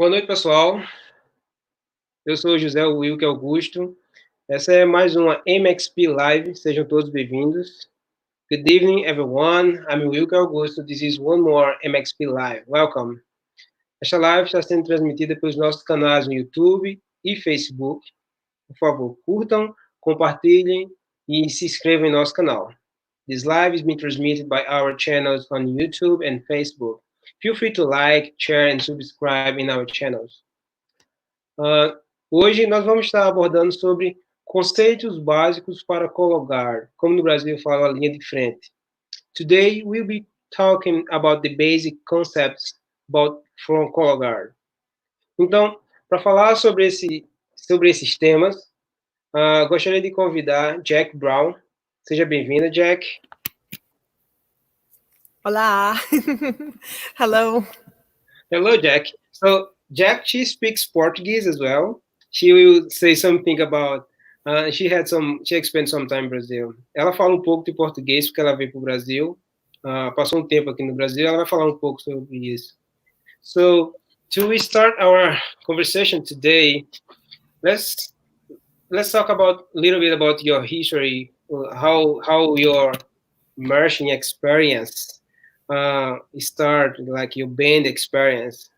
Boa noite, pessoal. Eu sou o 𝙤𝙤𝙤𝙯𝙈𝙧𝙀𝙀. Essa é mais uma MXP Live. Sejam todos bem-vindos. Good evening, everyone. I'm 𝙤𝙤𝙤𝙀𝙗. This is one more MXP Live. Welcome. Esta live está sendo transmitida pelos nossos canais no YouTube e Facebook. Por favor, curtam, compartilhem e se inscrevam em nosso canal. This live is being transmitted by our channels on YouTube and Facebook. Feel free to like, share, and subscribe in our channels. Hoje nós vamos estar abordando sobre conceitos básicos para Color Guard, como no Brasil fala a linha de frente. Today we'll be talking about the basic concepts from Color Guard. Então, para falar sobre esses temas, gostaria de convidar Jack Brown. Seja bem-vinda, Jack. Olá. Hello. Hello, Jack. So, Jack, she speaks Portuguese as well. She will say something about. She spent some time in Brazil. Ela fala um pouco de português porque ela veio para o Brasil. Passou um tempo aqui no Brasil. Ela vai falar um pouco sobre isso. So, to start our conversation today, let's talk a little bit about your history, how your marching experience start, like your band experience.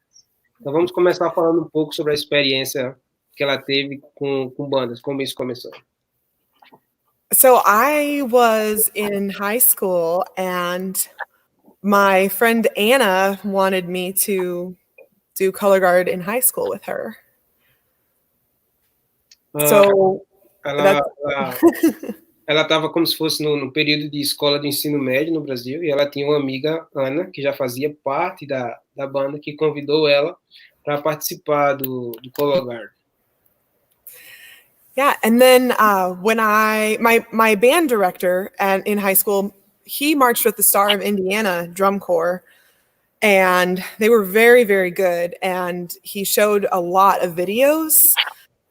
Então vamos começar falando um pouco sobre a experiência que ela teve com bandas, como isso começou. So I was in high school and my friend Anna wanted me to do color guard in high school with her. Ela estava como se fosse no período de escola de ensino médio no Brasil, e ela tinha uma amiga, Ana, que já fazia parte da banda, que convidou ela para participar do Color Guard. Yeah, and then when my band director in high school, he marched with the Star of Indiana Drum Corps, and they were very, very good, and he showed a lot of videos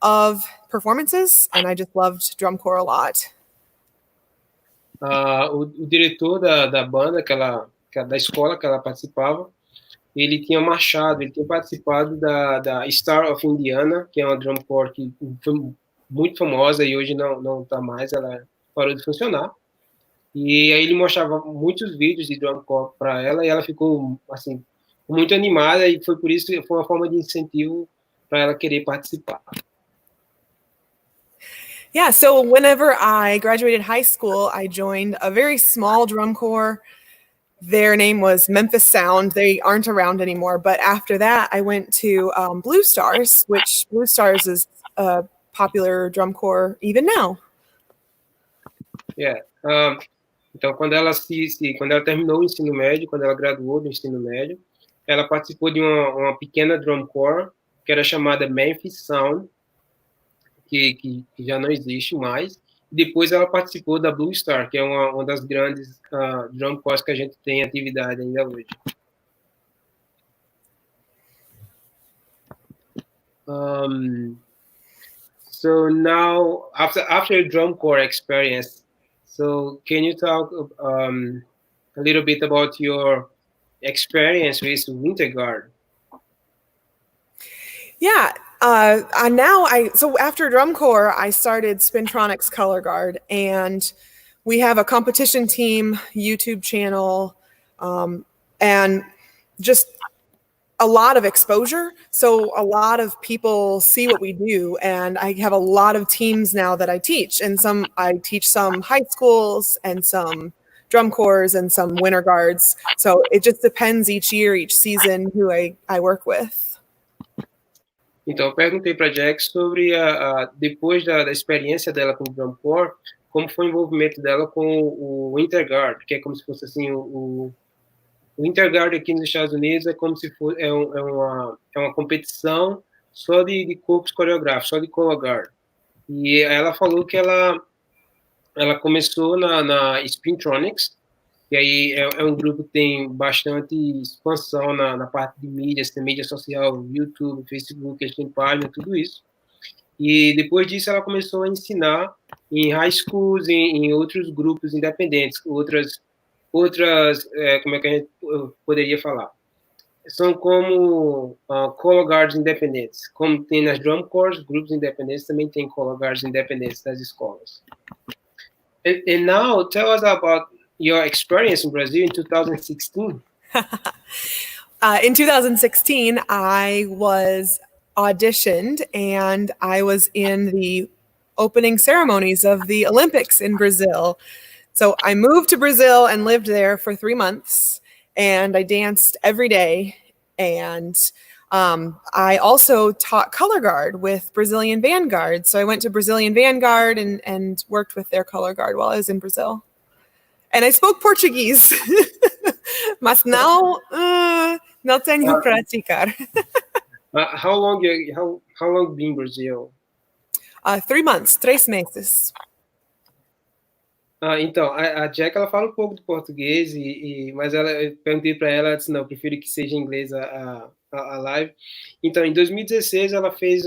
of performances, and I just loved drum corps a lot. O diretor da banda, da escola que ela participava, ele tinha participado da Star of Indiana, que é uma drum corps que foi muito famosa e hoje não está mais, ela parou de funcionar. E aí ele mostrava muitos vídeos de drum corps para ela e ela ficou assim muito animada, e foi por isso que foi uma forma de incentivo para ela querer participar. Yeah, so whenever I graduated high school, I joined a very small drum corps. Their name was Memphis Sound. They aren't around anymore. But after that, I went to Blue Stars, which Blue Stars is a popular drum corps even now. Yeah. Então, quando ela terminou o ensino médio, quando ela graduou do ensino médio, ela participou de uma pequena drum corps que era chamada Memphis Sound, que já não existe mais. Depois ela participou da Blue Star, que é uma das grandes drum corps que a gente tem em atividade ainda hoje. So now, after your drum corps experience, so can you talk a little bit about your experience with Winter Guard? Yeah. So after drum corps, I started Spintronix Color Guard, and we have a competition team YouTube channel, and just a lot of exposure. So a lot of people see what we do, and I have a lot of teams now that I teach, and I teach some high schools and some drum corps and some winter guards. So it just depends each year, each season, who I work with. Então, eu perguntei para Jack sobre, depois da experiência dela com o Drum Corps, como foi o envolvimento dela com o Winter Guard, que é como se fosse assim, o Winter Guard aqui nos Estados Unidos é como se fosse uma competição só de corpos coreográficos, só de Color Guard. E ela falou que ela começou na Spintronix, que aí é um grupo que tem bastante expansão na parte de mídia social, YouTube, Facebook, eles têm página, tudo isso. E depois disso ela começou a ensinar em high schools, em outros grupos independentes, outras como é que a gente poderia falar? São como color guards independentes. Como tem nas drum corps, grupos independentes, também tem color guards independentes das escolas. And now, tell us about your experience in Brazil in 2016. In 2016, I was auditioned and I was in the opening ceremonies of the Olympics in Brazil. So I moved to Brazil and lived there for 3 months, and I danced every day. And I also taught color guard with Brazilian Vanguard. So I went to Brazilian Vanguard and worked with their color guard while I was in Brazil. And I spoke Portuguese, mas não tenho praticar. How long been in Brazil? 3 months, 3 meses. Então, a Jack, ela fala um pouco do português, mas eu perguntei para ela, ela disse, não, eu prefiro que seja em inglês a live. Então, em 2016, ela fez,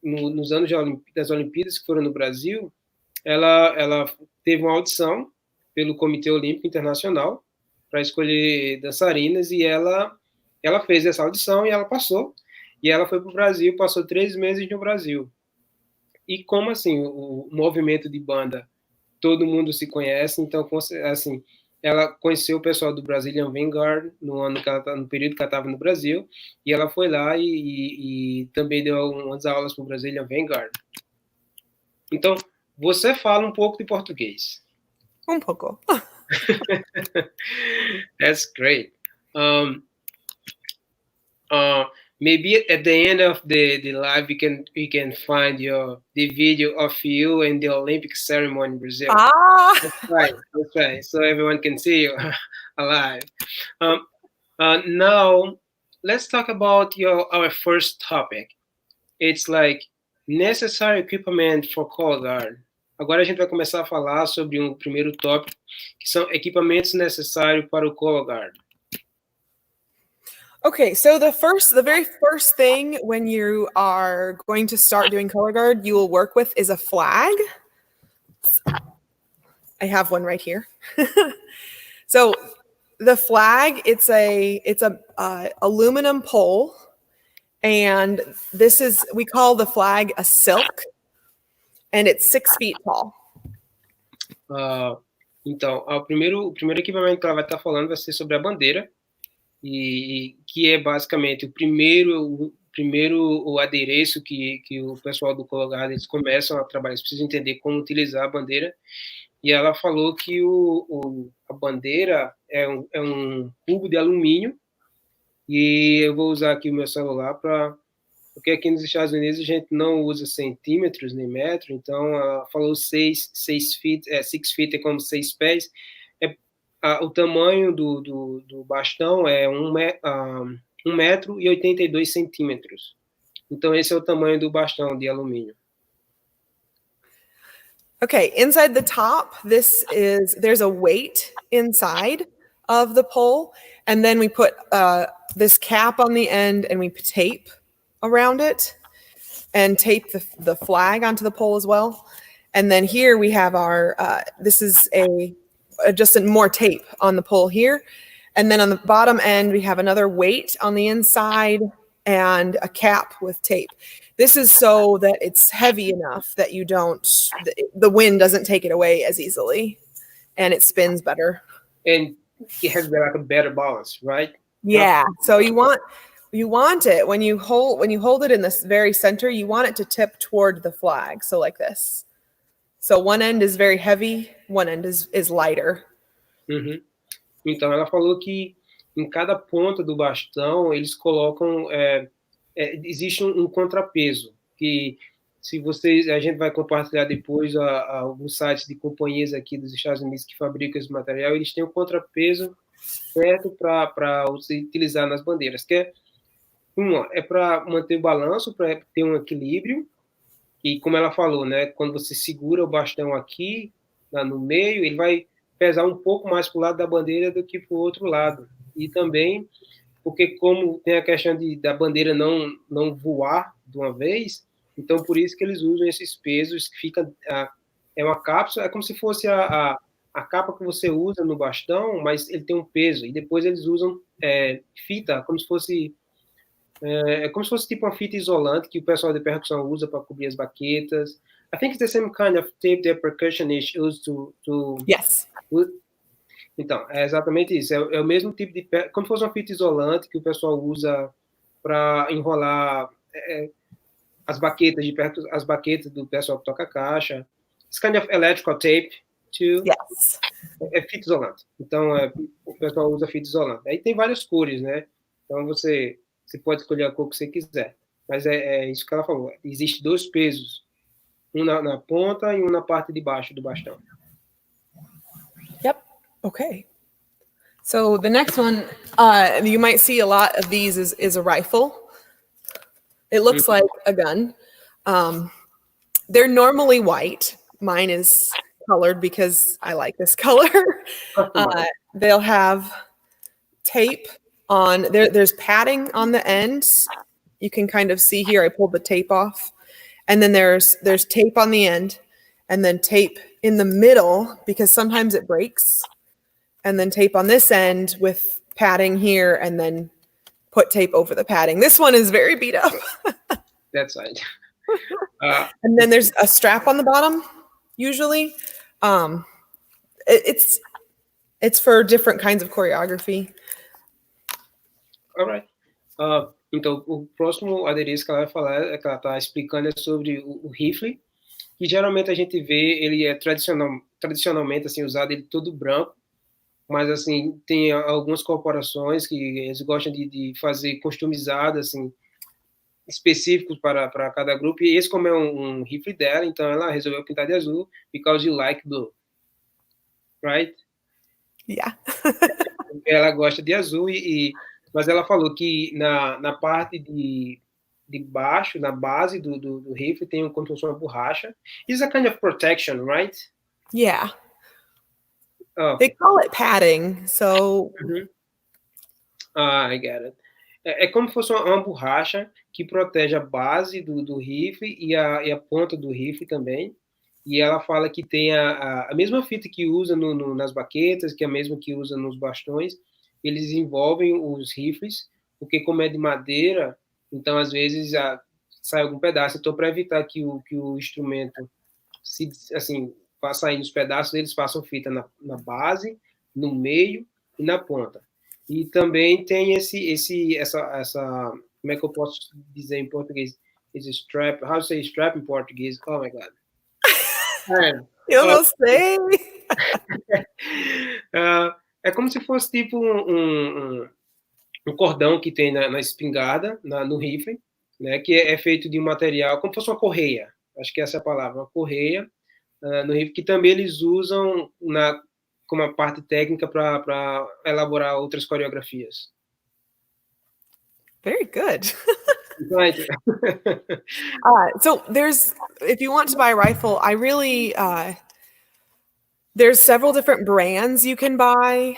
nos anos das Olimpíadas, que foram no Brasil, ela teve uma audição pelo Comitê Olímpico Internacional para escolher dançarinas, e ela fez essa audição e ela passou. E ela foi para o Brasil, passou 3 meses no Brasil. E como assim, o movimento de banda, todo mundo se conhece, então, assim, ela conheceu o pessoal do Brazilian Vanguard no período que ela estava no Brasil, e ela foi lá e também deu umas aulas para o Brazilian Vanguard. Então, você fala um pouco de português. Um pouco. That's great. Maybe at the end of the live, we can find the video of you in the Olympic ceremony in Brazil. That's right. So everyone can see you alive. Now, let's talk about our first topic. It's like necessary equipment for color guard. Agora a gente vai começar a falar sobre um primeiro tópico, que são equipamentos necessários para o color guard. Okay, so the very first thing when you are going to start doing color guard, you will work with is a flag. I have one right here. So the flag, it's a aluminum pole, and we call the flag a silk, and it's 6 feet tall. Então, o primeiro equipamento que ela vai estar falando vai ser sobre a bandeira, e que é basicamente o primeiro adereço que o pessoal do Color Guard, eles começam a trabalhar, eles precisam entender como utilizar a bandeira. E ela falou que a bandeira é um cubo de alumínio, e eu vou usar aqui o meu celular porque aqui nos Estados Unidos a gente não usa centímetros nem metro, então ela falou 6 feet, 6 feet é como 6 pés. O tamanho do bastão é 1 metro e 82 centímetros. Então, esse é o tamanho do bastão de alumínio. Okay, inside the top, there's a weight inside of the pole, and then we put this cap on the end, and we tape around it, and tape the flag onto the pole as well. And then here we have this is just more tape on the pole here. And then on the bottom end, we have another weight on the inside and a cap with tape. This is so that it's heavy enough that the wind doesn't take it away as easily, and it spins better. And it has like a better balance, right? Yeah. So you want it when you hold it in this very center, you want it to tip toward the flag. So like this. So one end is very heavy, one end is lighter. Uhum. Então, ela falou que em cada ponta do bastão, eles colocam... existe um contrapeso, que a gente vai compartilhar depois alguns sites de companhias aqui dos Estados Unidos que fabricam esse material, eles têm um contrapeso certo para utilizar nas bandeiras, que é para manter o balanço, para ter um equilíbrio. E como ela falou, né, quando você segura o bastão aqui, no meio, ele vai pesar um pouco mais para o lado da bandeira do que para o outro lado. E também, porque como tem a questão da bandeira não voar de uma vez, então por isso que eles usam esses pesos, que fica... é uma cápsula, é como se fosse a a capa que você usa no bastão, mas ele tem um peso, e depois eles usam fita, como se fosse tipo uma fita isolante que o pessoal de percussão usa para cobrir as baquetas. I think it's the same kind of tape that percussionists use to Yes. Então, é exatamente isso. É o mesmo tipo de... Como se fosse uma fita isolante que o pessoal usa para enrolar as baquetas do pessoal que toca caixa. It's kind of electrical tape, too. Yes. É fita isolante. Então, o pessoal usa fita isolante. Aí tem várias cores, né? Então, você pode escolher a cor que você quiser. Mas é isso que ela falou. Existem 2 pesos. Um na ponta e um na parte de baixo do bastão. Yep. Okay. So the next one, you might see a lot of these is a rifle. It looks like a gun. They're normally white. Mine is colored because I like this color. They'll have tape on there's padding on the ends. You can kind of see here, I pulled the tape off. And then there's tape on the end, and then tape in the middle because sometimes it breaks. And then tape on this end with padding here, and then put tape over the padding. This one is very beat up. That's right. And then there's a strap on the bottom, usually. It's for different kinds of choreography. All right. Então, o próximo adereço que ela vai falar, que ela está explicando, é sobre o rifle, que geralmente a gente vê, ele é tradicionalmente assim, usado ele todo branco, mas assim, tem algumas corporações que eles gostam de fazer customizado, assim, específicos para cada grupo, e esse como é um rifle dela, então ela resolveu pintar de azul, because you like blue. Right? Yeah. Ela gosta de azul, mas ela falou que na parte de baixo, na base do rifle, tem como se fosse uma borracha. It's a kind of protection, right? Yeah. They call it padding, so... I get it. É como se fosse uma borracha que protege a base do rifle e a ponta do rifle também. E ela fala que tem a mesma fita que usa nas baquetas, que é a mesma que usa nos bastões. Eles envolvem os rifles, porque como é de madeira, então às vezes sai algum pedaço. Então, para evitar que o instrumento vá saindo os pedaços, eles passam fita na base, no meio e na ponta. E também tem essa como é que eu posso dizer em português? Esse strap. How to say strap em português? Oh my God. Eu não sei. É como se fosse tipo um cordão que tem na espingarda, no rifle, né, que é feito de um material, como se fosse uma correia. Acho que essa é a palavra, uma correia no rifle, que também eles usam como uma parte técnica para elaborar outras coreografias. Very good. Right. So if you want to buy a rifle, I really, there's several different brands you can buy.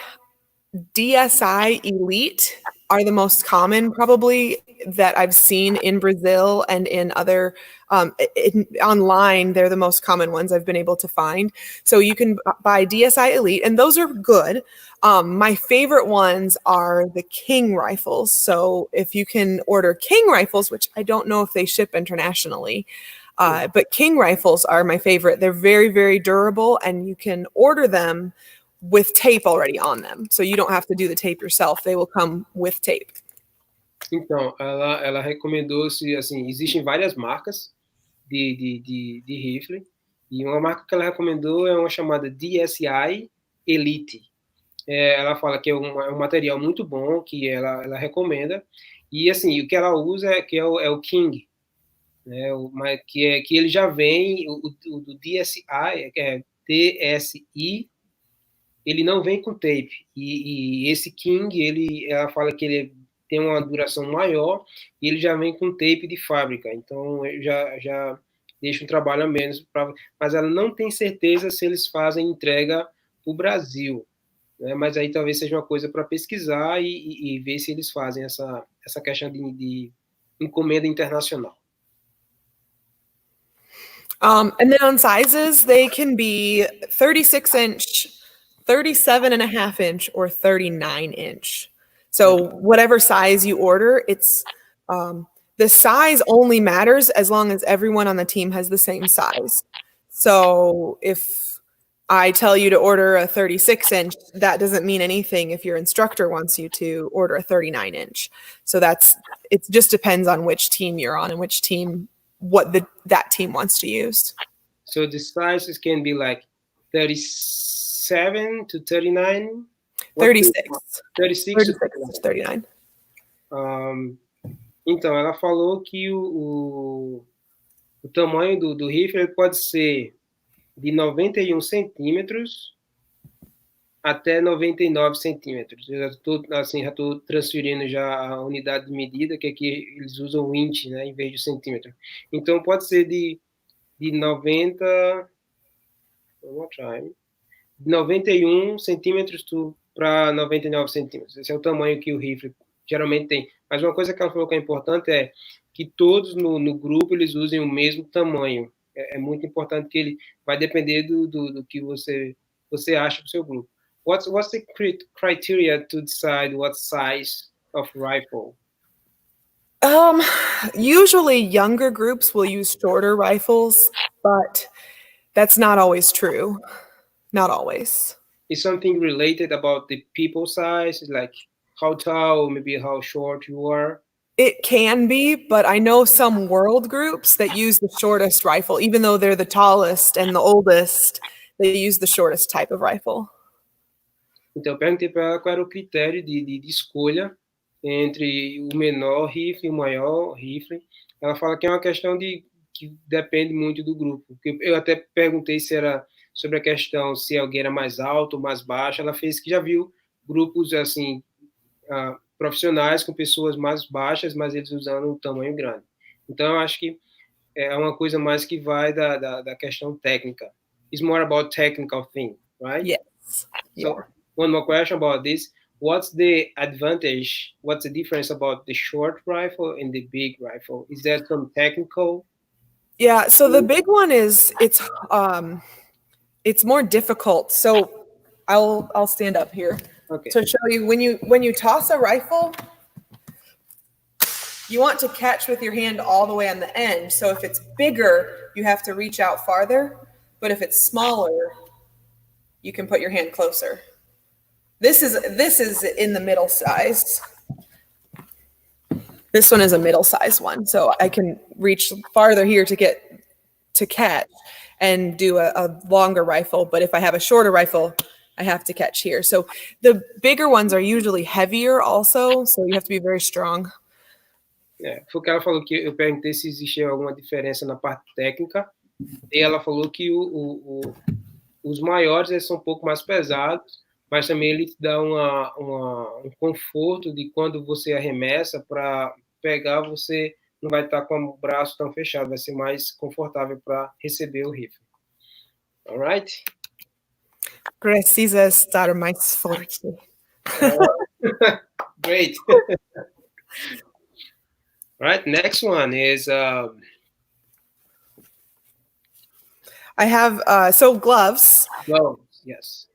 𝙇𝙨 Elite are the most common probably that I've seen in Brazil and in other, online, they're the most common ones I've been able to find. So you can buy 𝙇𝙨 Elite, and those are good. My favorite ones are the King rifles. So if you can order King rifles, which I don't know if they ship internationally, but King rifles are my favorite. They're very, very durable, and you can order them with tape already on them. So you don't have to do the tape yourself. They will come with tape. Então, ela recomendou, assim, existem várias marcas de rifle, e uma marca que ela recomendou é uma chamada 𝙇𝙨 Elite. Ela fala que é um material muito bom, que ela recomenda, e assim, o que ela usa é o King, né, que ele já vem, o do 𝙇𝙨, que é TSI, ele não vem com tape, e esse King, ela fala que ele tem uma duração maior, e ele já vem com tape de fábrica, então já deixa um trabalho a menos, mas ela não tem certeza se eles fazem entrega para o Brasil, né? Mas aí talvez seja uma coisa para pesquisar e ver se eles fazem essa questão de encomenda internacional. And then on sizes, they can be 36-inch 37.5 inch or 39 inch. So whatever size you order, it's the size only matters as long as everyone on the team has the same size. So if I tell you to order a 36 inch, that doesn't mean anything if your instructor wants you to order a 39 inch. So it just depends on which team you're on and which team, that team wants to use. So the sizes can be like 37 to 39? 36. 36 to 39. Então, ela falou que o tamanho do rifle pode ser de 91 centímetros até 99 centímetros. Eu já estou transferindo já a unidade de medida, que aqui eles usam o inch, né, em vez de centímetro. Então, pode ser de 90... One more time. De 91 centímetros para 99 centímetros. Esse é o tamanho que o rifle geralmente tem. Mas uma coisa que ela falou que é importante é que todos no grupo eles usem o mesmo tamanho. É muito importante que ele vai depender do que você acha do seu grupo. What's the criteria to decide what size of rifle? Usually younger groups will use shorter rifles, but that's not always true. Not always. Is something related about the people size, like how tall, maybe how short you are? It can be, but I know some world groups that use the shortest rifle, even though they're the tallest and the oldest, they use the shortest type of rifle. Então, eu perguntei para ela qual era o critério de escolha entre o menor rifle e o maior rifle. Ela fala que é uma questão que depende muito do grupo. Eu até perguntei se era sobre a questão se alguém era mais alto ou mais baixo. Ela fez que já viu grupos assim profissionais com pessoas mais baixas, mas eles usando um tamanho grande. Então, eu acho que é uma coisa mais que vai da questão técnica. It's more about technical thing, right? Yes. So, one more question about this. What's the advantage? What's the difference about the short rifle and the big rifle? Is there some technical? Yeah, so the big one is it's more difficult. So I'll stand up here to show you when you toss a rifle, you want to catch with your hand all the way on the end. So if it's bigger, you have to reach out farther. But if it's smaller, you can put your hand closer. This is in the middle size. This one is a middle size one. So I can reach farther here to catch and do a longer rifle. But if I have a shorter rifle, I have to catch here. So the bigger ones are usually heavier also. So you have to be very strong. Foi o que ela falou, que eu perguntei se existia alguma diferença na parte técnica. E ela falou que os maiores eles são um pouco mais pesados, mas também ele te dá um conforto de quando você arremessa para pegar, você não vai estar com o braço tão fechado, vai ser mais confortável para receber o rifle. Alright? Precisa estar mais forte. Great. Alright, next one is... I have, gloves. Gloves, yes.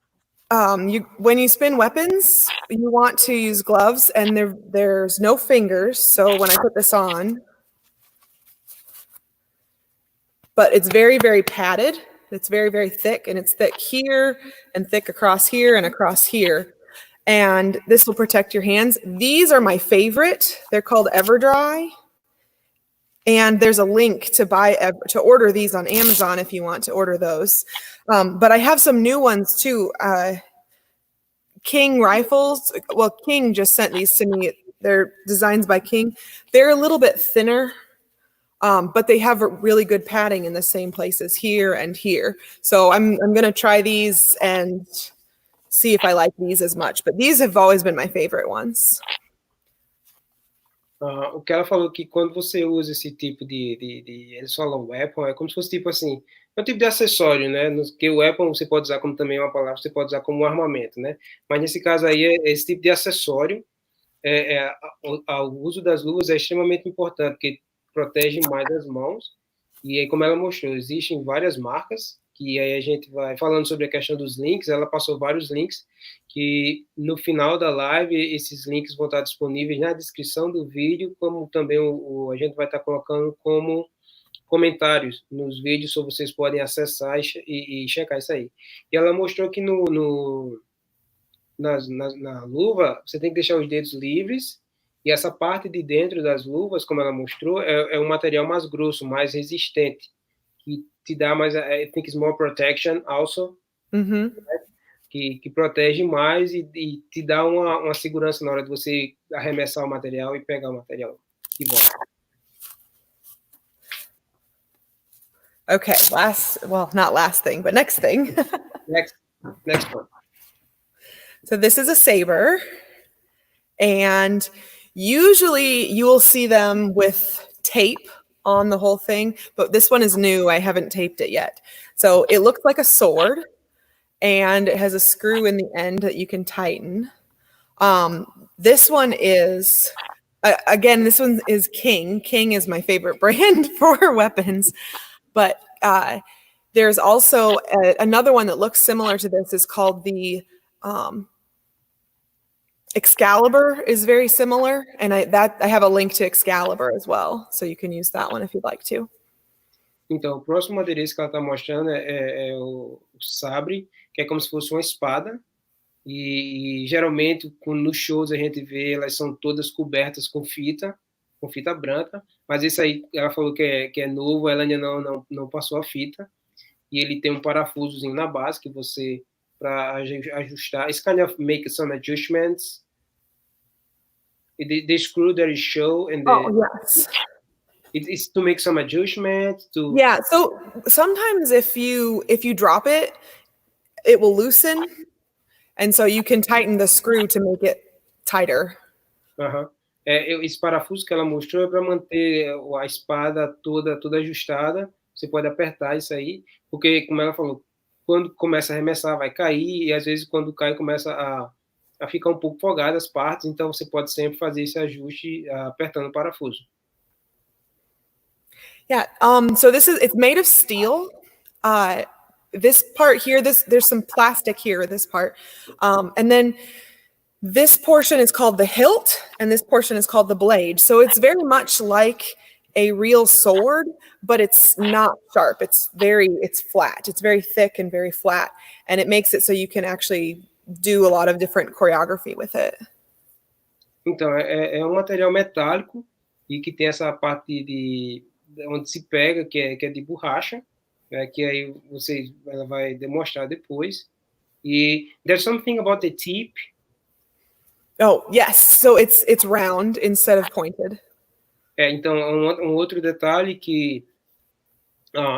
When you spin weapons, you want to use gloves, and there's no fingers. So when I put this on, but it's very, very padded. It's very, very thick, and it's thick here and thick across here and across here. And this will protect your hands. These are my favorite. They're called 𝗿𝙪𝙧𝙀. And there's a link to order these on Amazon if you want to order those. But I have some new ones too. King rifles. Well, King just sent these to me. They're designs by King. They're a little bit thinner, but they have a really good padding in the same places here and here. So I'm going to try these and see if I like these as much. But these have always been my favorite ones. O que ela falou que quando você usa esse tipo eles falam weapon, é como se fosse tipo assim, é um tipo de acessório, né? Que o weapon você pode usar como também uma palavra, você pode usar como um armamento, né? Mas nesse caso aí, esse tipo de acessório, o uso das luvas é extremamente importante, porque protege mais as mãos. E aí, como ela mostrou, existem várias marcas que aí a gente vai falando sobre a questão dos links. Ela passou vários links, que no final da live esses links vão estar disponíveis na descrição do vídeo, como também a gente vai estar colocando como comentários nos vídeos, so vocês podem acessar e checar isso aí. E ela mostrou que na luva, você tem que deixar os dedos livres, e essa parte de dentro das luvas, como ela mostrou, é um material mais grosso, mais resistente, que te dá mais, I think it's more protection also, Uhum. que protege mais e te dá uma segurança na hora de você arremessar o material e pegar o material de volta. Okay, not last thing, but next thing. Next one. So this is a saber, and usually you will see them with tape on the whole thing, but this one is new. I haven't taped it yet. So it looks like a sword, and it has a screw in the end that you can tighten. This one is, again, this one is King. King is my favorite brand for weapons, but there's also another one that looks similar to this. Is called the Excalibur, is very similar, and I have a link to Excalibur as well, so you can use that one if you'd like to. Então, o próximo adereço que ela está mostrando é o sabre, que é como se fosse uma espada, e geralmente nos shows a gente vê, elas são todas cobertas com fita branca, mas esse aí ela falou que é novo, ela ainda não passou a fita, e ele tem um parafusozinho na base que você, para ajustar, it's kind of make some adjustments. The screw that is show and yes. It's to make some adjustments to. Yeah, so sometimes if you drop it, it will loosen, and so you can tighten the screw to make it tighter. Esse parafuso que ela mostrou é para manter a espada toda ajustada. Você pode apertar isso aí, porque, como ela falou, quando começa a arremessar vai cair, e às vezes quando cai começa a ficar um pouco folgada as partes, então você pode sempre fazer esse ajuste apertando o parafuso. Yeah, so it's made of steel. This part here, there's some plastic here, this part. And then this portion is called the hilt, and this portion is called the blade. So it's very much like a real sword, but it's not sharp. It's flat. It's very thick and very flat, and it makes it so you can actually do a lot of different choreography with it. Então, é um material metálico e que tem essa parte de onde se pega, que é de borracha, que aí ela vai demonstrar depois. E there's something about the tip. Oh, yes. So it's round instead of pointed. Então, um outro detalhe que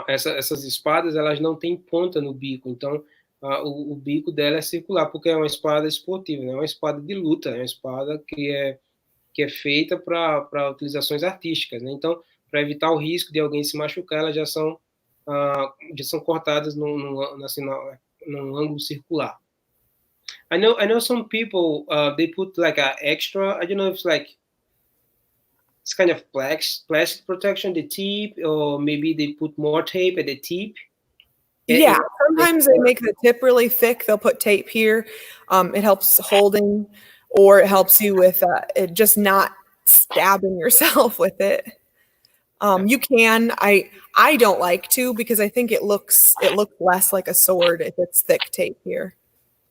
essas espadas, elas não têm ponta no bico, então o bico dela é circular, porque é uma espada esportiva, não é uma espada de luta, é uma espada que é feita para utilizações artísticas, né? Então, para evitar o risco de alguém se machucar, elas já são cortadas num ângulo circular. I know some people they put like an extra, I don't know if it's kind of plastic protection the tip, or maybe they put more tape at the tip. Yeah, sometimes they make the tip really thick. They'll put tape here. It helps holding, or it helps you with it just not stabbing yourself with it. You can. I don't like to, because I think it looks less like a sword if it's thick tape here.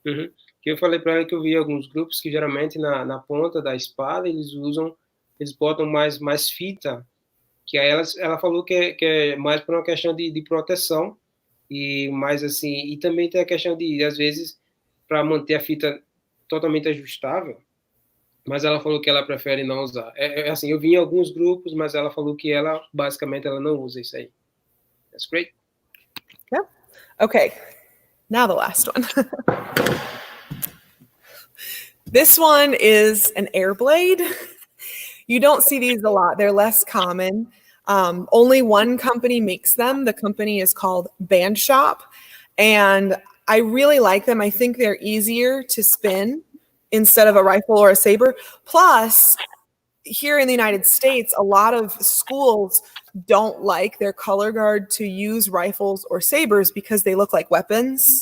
Uhum. Que eu falei para ela que eu vi alguns grupos que geralmente na ponta da espada eles botam mais fita, que aí ela falou que é mais por uma questão de proteção, e mais assim, e também tem a questão de, às vezes, para manter a fita totalmente ajustável, mas ela falou que ela prefere não usar. Assim, eu vi em alguns grupos, mas ela falou que basicamente ela não usa isso aí. That's great. Yeah. Okay. Now the last one. This one is an air blade. You don't see these a lot. They're less common. Only one company makes them. The company is called Band Shop, and I really like them. I think they're easier to spin instead of a rifle or a saber. Plus, here in the United States, a lot of schools don't like their color guard to use rifles or sabers because they look like weapons.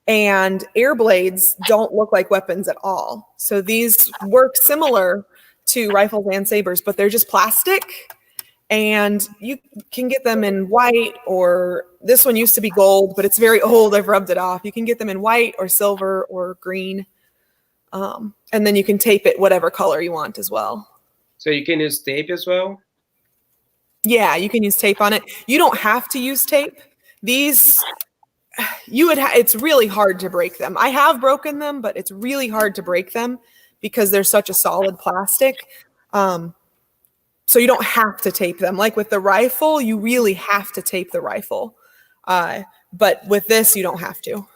And air blades don't look like weapons at all. So these work similar to rifles and sabers, but they're just plastic. And you can get them in white, or this one used to be gold, but it's very old. I've rubbed it off. You can get them in white or silver or green. And then you can tape it whatever color you want as well. So you can use tape as well? Yeah, you can use tape on it. You don't have to use tape. These, it's really hard to break them. I have broken them, but it's really hard to break them because they're such a solid plastic. So you don't have to tape them. Like with the rifle, you really have to tape the rifle. But with this, you don't have to.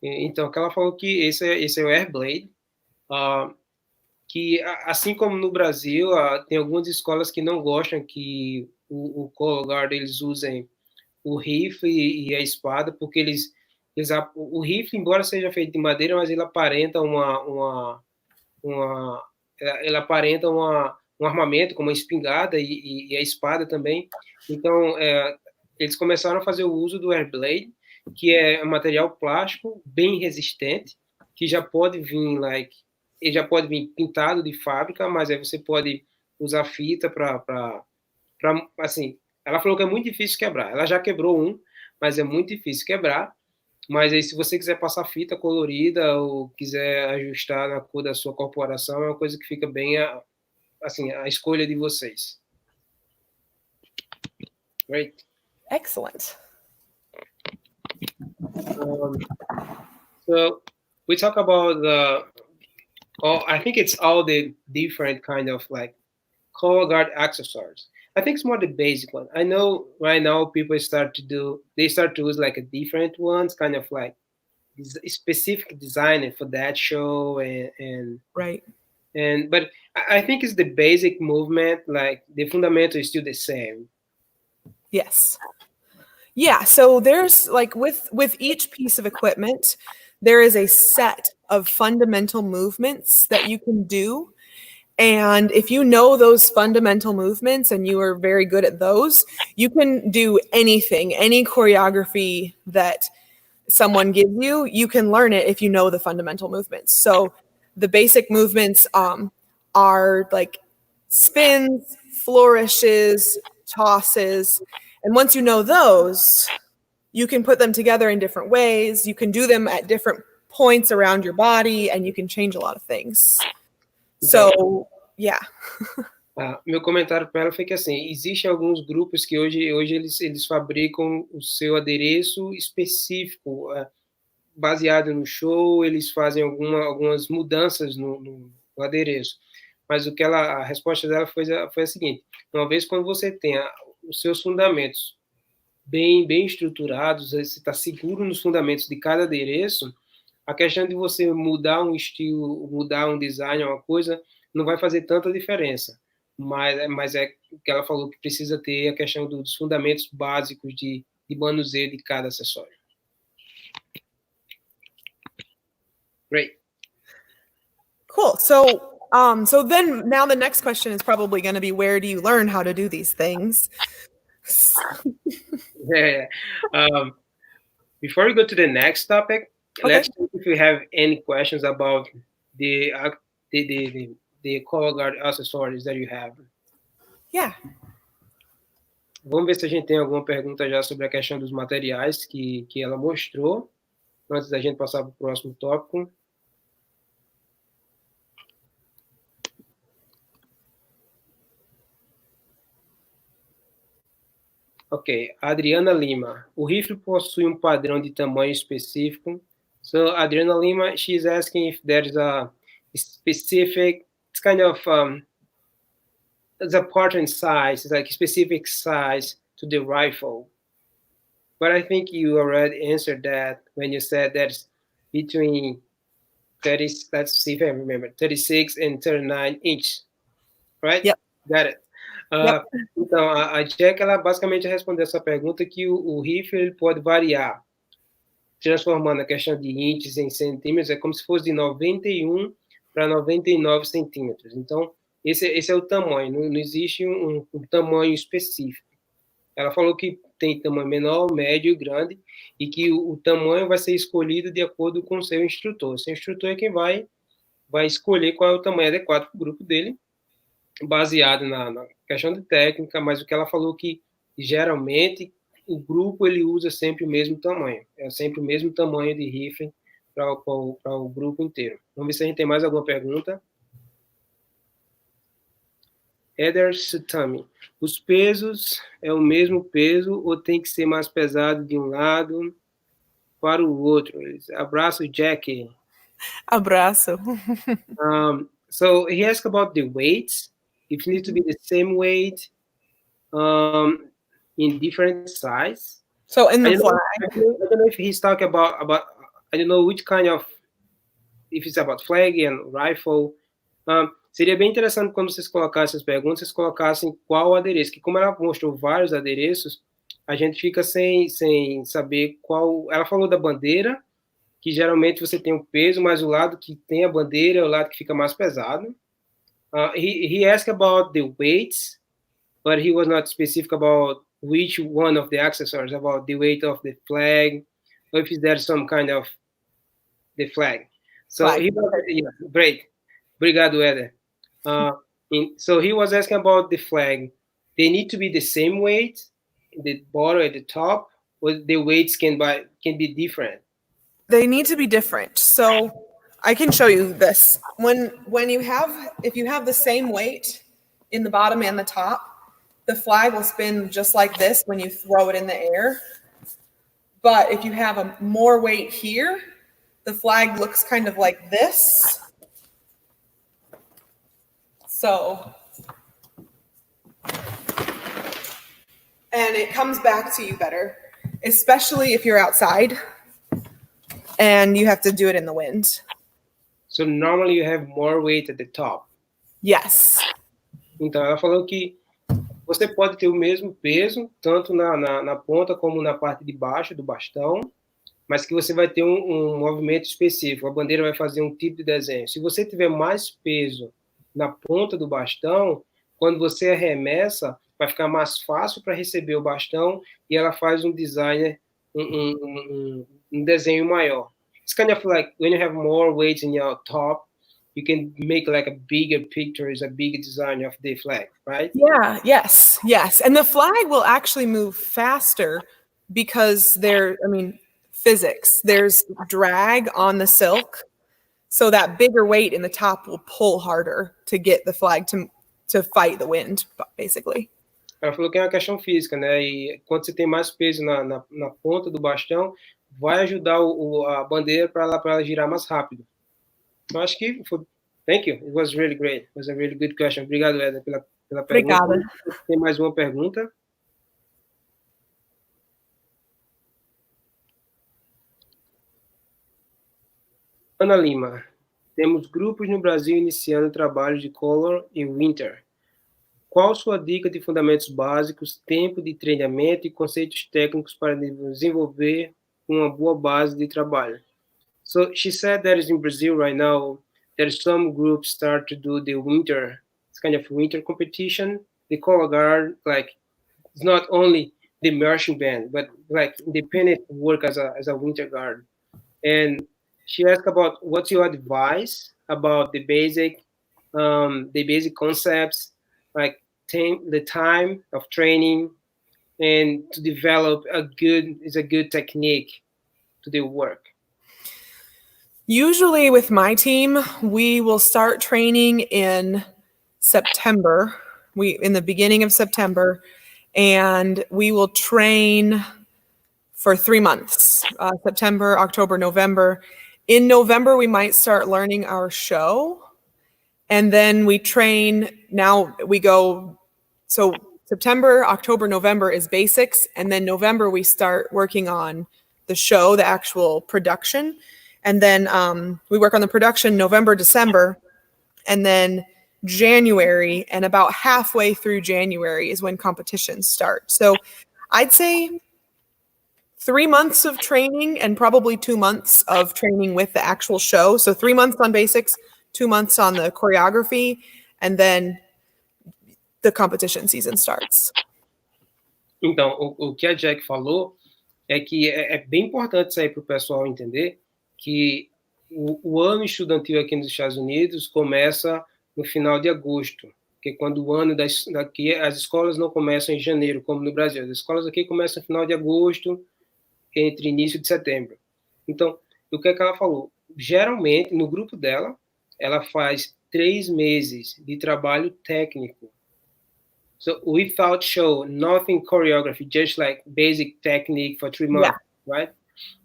Então, ela falou que esse é o Airblade, que assim como no Brasil, tem algumas escolas que não gostam que o Color Guard eles usem o rifle e a espada, porque o rifle, embora seja feito de madeira, mas ele aparenta ele aparenta um armamento, como uma espingarda, e a espada também. Então, eles começaram a fazer o uso do Airblade, que é um material plástico bem resistente, que já pode vir, ele já pode vir pintado de fábrica, mas aí você pode usar fita para assim, ela falou que é muito difícil quebrar. Ela já quebrou um, mas é muito difícil quebrar. Mas aí, se você quiser passar fita colorida ou quiser ajustar na cor da sua corporação, é uma coisa que fica bem, assim, a escolha de vocês. Great. Excellent. So we talk about I think it's all the different kind of like color guard accessories. I think it's more the basic one. I know right now people start to use like a different ones, kind of like specific design for that show and right. But I think it's the basic movement, like the fundamental is still the same. Yes. Yeah, so there's like with each piece of equipment, there is a set of fundamental movements that you can do. And if you know those fundamental movements and you are very good at those, you can do anything, any choreography that someone gives you, you can learn it if you know the fundamental movements. So the basic movements are like spins, flourishes, tosses. And once you know those, you can put them together in different ways. You can do them at different points around your body, and you can change a lot of things. So, yeah. Meu comentário para ela foi que assim, existem alguns grupos que hoje eles fabricam o seu adereço específico, baseado no show, eles fazem algumas mudanças no adereço. Mas a resposta dela foi a seguinte: uma vez quando você tem os seus fundamentos bem estruturados, você está seguro nos fundamentos de cada adereço, a questão de você mudar um estilo, mudar um design, uma coisa, não vai fazer tanta diferença. Mas é o que ela falou, que precisa ter a questão dos fundamentos básicos de manuseio de cada acessório. Great. Cool. So then now the next question is probably going to be, where do you learn how to do these things? Yeah. Before we go to the next topic, okay. Let's see if you have any questions about the color guard accessories that you have. Yeah. Vamos ver se a gente tem alguma pergunta já sobre a questão dos materiais que ela mostrou, antes da gente passar para o próximo tópico. Ok, Adriana Lima. O rifle possui um padrão de tamanho específico. So Adriana Lima, she's asking if there's a specific, it's kind of the pattern size, like a specific size to the rifle. But I think you already answered that when you said that's between 30, let's see if I remember, 36 and 39 inches, right? Yep. Got it. Yep. Então, a Jack, ela basicamente respondeu essa pergunta que o rifle ele pode variar, transformando a questão de inches em centímetros, é como se fosse de 91 para 99 centímetros. Então, Esse é o tamanho, não existe um tamanho específico. Ela falou que tem tamanho menor, médio e grande, e que o tamanho vai ser escolhido de acordo com o seu instrutor. O seu instrutor é quem vai escolher qual é o tamanho adequado para o grupo dele, baseado na questão de técnica, mas o que ela falou que, geralmente, o grupo ele usa sempre o mesmo tamanho. É sempre o mesmo tamanho de rifle para o grupo inteiro. Vamos ver se a gente tem mais alguma pergunta. 𝙎𝙤𝙀𝙨, os pesos é o mesmo peso ou tem que ser mais pesado de um lado para o outro? Abraço, Jackie. Abraço. So he asked about the weights. If it needs to be the same weight in different size. So in the flag. I don't know if he's talking about I don't know which kind of, if it's about flag and rifle. Seria bem interessante quando vocês colocassem essas perguntas, vocês colocassem qual adereço, que como ela mostrou vários adereços, a gente fica sem saber qual. Ela falou da bandeira, que geralmente você tem um peso, mas o lado que tem a bandeira é o lado que fica mais pesado. He asked about the weights, but he was not specific about which one of the accessories, about the weight of the flag, or if there's some kind of the flag. So flag. Yeah, great. Obrigado, Eder. So he was asking about the flag. They need to be the same weight, the bottom at the top, or the weights can be different? They need to be different. So I can show you this. If you have the same weight in the bottom and the top, the flag will spin just like this when you throw it in the air. But if you have more weight here, the flag looks kind of like this. So, and it comes back to you better, especially if you're outside and you have to do it in the wind. So normally you have more weight at the top. Yes. Então ela falou que você pode ter o mesmo peso, tanto na ponta como na parte de baixo do bastão, mas que você vai ter um movimento específico. A bandeira vai fazer um tipo de desenho. Se você tiver mais peso na ponta do bastão, quando você arremessa, vai ficar mais fácil para receber o bastão e ela faz um design, um desenho maior. It's kind of like when you have more weight in your top, you can make like a bigger picture, a bigger design of the flag, right? Yeah, yes. And the flag will actually move faster because physics. There's drag on the silk. So that bigger weight in the top will pull harder to get the flag to fight the wind, basically. Ela falou que é uma questão física, né? E quando você tem mais peso na ponta do bastão, vai ajudar a bandeira para ela girar mais rápido. Eu acho que foi. Thank you. It was really great. It was a really good question. Obrigado, Eda, pela pergunta. Obrigada. Tem mais uma pergunta? Ana Lima, temos grupos no Brasil iniciando trabalhos de Color e Winter. Qual sua dica de fundamentos básicos, tempo de treinamento e conceitos técnicos para desenvolver uma boa base de trabalho? So she said that is in Brazil right now, there's some groups start to do the winter, it's kind of winter competition. The Color Guard, like, it's not only the marching band, but like independent work as a winter guard. And she asked about what's your advice about the basic concepts, like the time of training, and to develop a good technique to the work. Usually with my team, we will start training in September. In the beginning of September, and we will train for 3 months, September, October, November. In November, we might start learning our show, and then we train. Now we go, so September, October, November is basics, and then November we start working on the show, the actual production, and then we work on the production November, December, and then January, and about halfway through January is when competitions start. So I'd say 3 months of training and probably 2 months of training with the actual show. So 3 months on basics, 2 months on the choreography, and then the competition season starts. Então, o que a Jack falou é que é bem importante isso aí para o pessoal entender, que o ano estudantil aqui nos Estados Unidos começa no final de agosto, porque quando o ano daqui, as escolas não começam em janeiro, como no Brasil. As escolas aqui começam no final de agosto, entre início de setembro. Então, o que é que ela falou? Geralmente, no grupo dela, ela faz 3 meses de trabalho técnico. So without show, nothing choreography, just like basic technique for 3 months, right?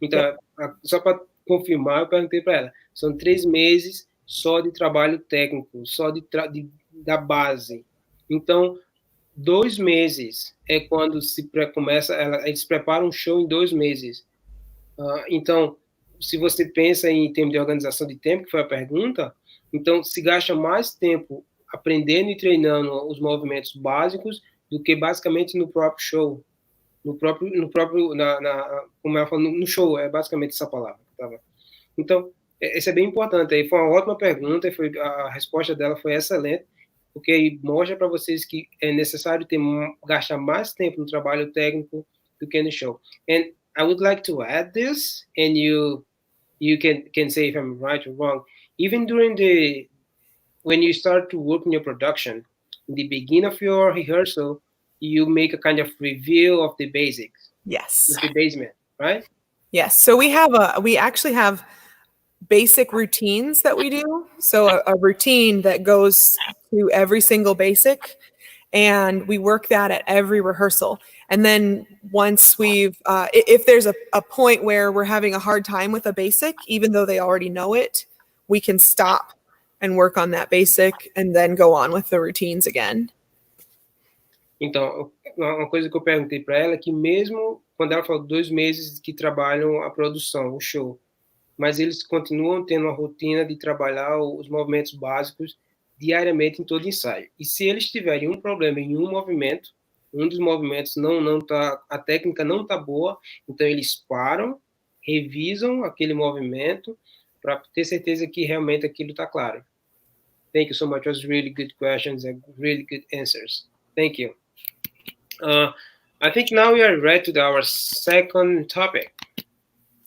Então, só para confirmar, eu perguntei para ela, são 3 meses só de trabalho técnico, só da base. Então, 2 meses é quando começa, eles preparam um show em 2 meses. Então, se você pensa em termos de organização de tempo, que foi a pergunta, então se gasta mais tempo aprendendo e treinando os movimentos básicos do que basicamente no próprio show, como ela falou, no show, é basicamente essa palavra. Tá? Então, isso é bem importante. Aí foi uma ótima pergunta, e a resposta dela foi excelente, porque mostra para vocês que é necessário gastar mais tempo no trabalho técnico do que no show. And I would like to add this, and you can say if I'm right or wrong. Even when you start to work in your production, in the beginning of your rehearsal, you make a kind of review of the basics. Yes. Of the basement, right? Yes. So we actually have basic routines that we do. So a routine that goes to every single basic, and we work that at every rehearsal. And then once if there's a point where we're having a hard time with a basic, even though they already know it, we can stop and work on that basic and then go on with the routines again. Então, uma coisa que eu perguntei para ela é que mesmo quando ela falou 2 meses que trabalham a produção, o show, mas eles continuam tendo uma rotina de trabalhar os movimentos básicos diariamente em todo ensaio. E se eles tiverem um problema em um movimento, um dos movimentos a técnica não está boa, então eles param, revisam aquele movimento para ter certeza que realmente aquilo está claro. Thank you so much. It was really good questions and really good answers. Thank you. I think now we are ready to our second topic.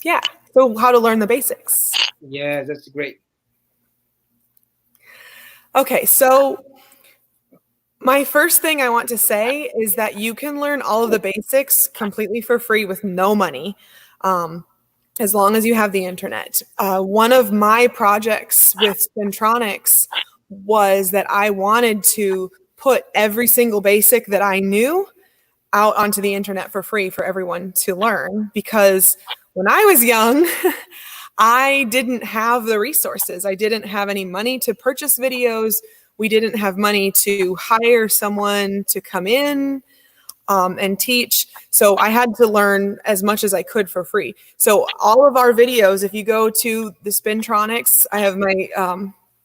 Yeah. So how to learn the basics. Yeah, that's great. Okay, so my first thing I want to say is that you can learn all of the basics completely for free with no money, as long as you have the internet. One of my projects with Spintronix was that I wanted to put every single basic that I knew out onto the internet for free for everyone to learn, because when I was young, I didn't have the resources. I didn't have any money to purchase videos. We didn't have money to hire someone to come in and teach. So I had to learn as much as I could for free. So all of our videos, if you go to the Spintronix, I have my,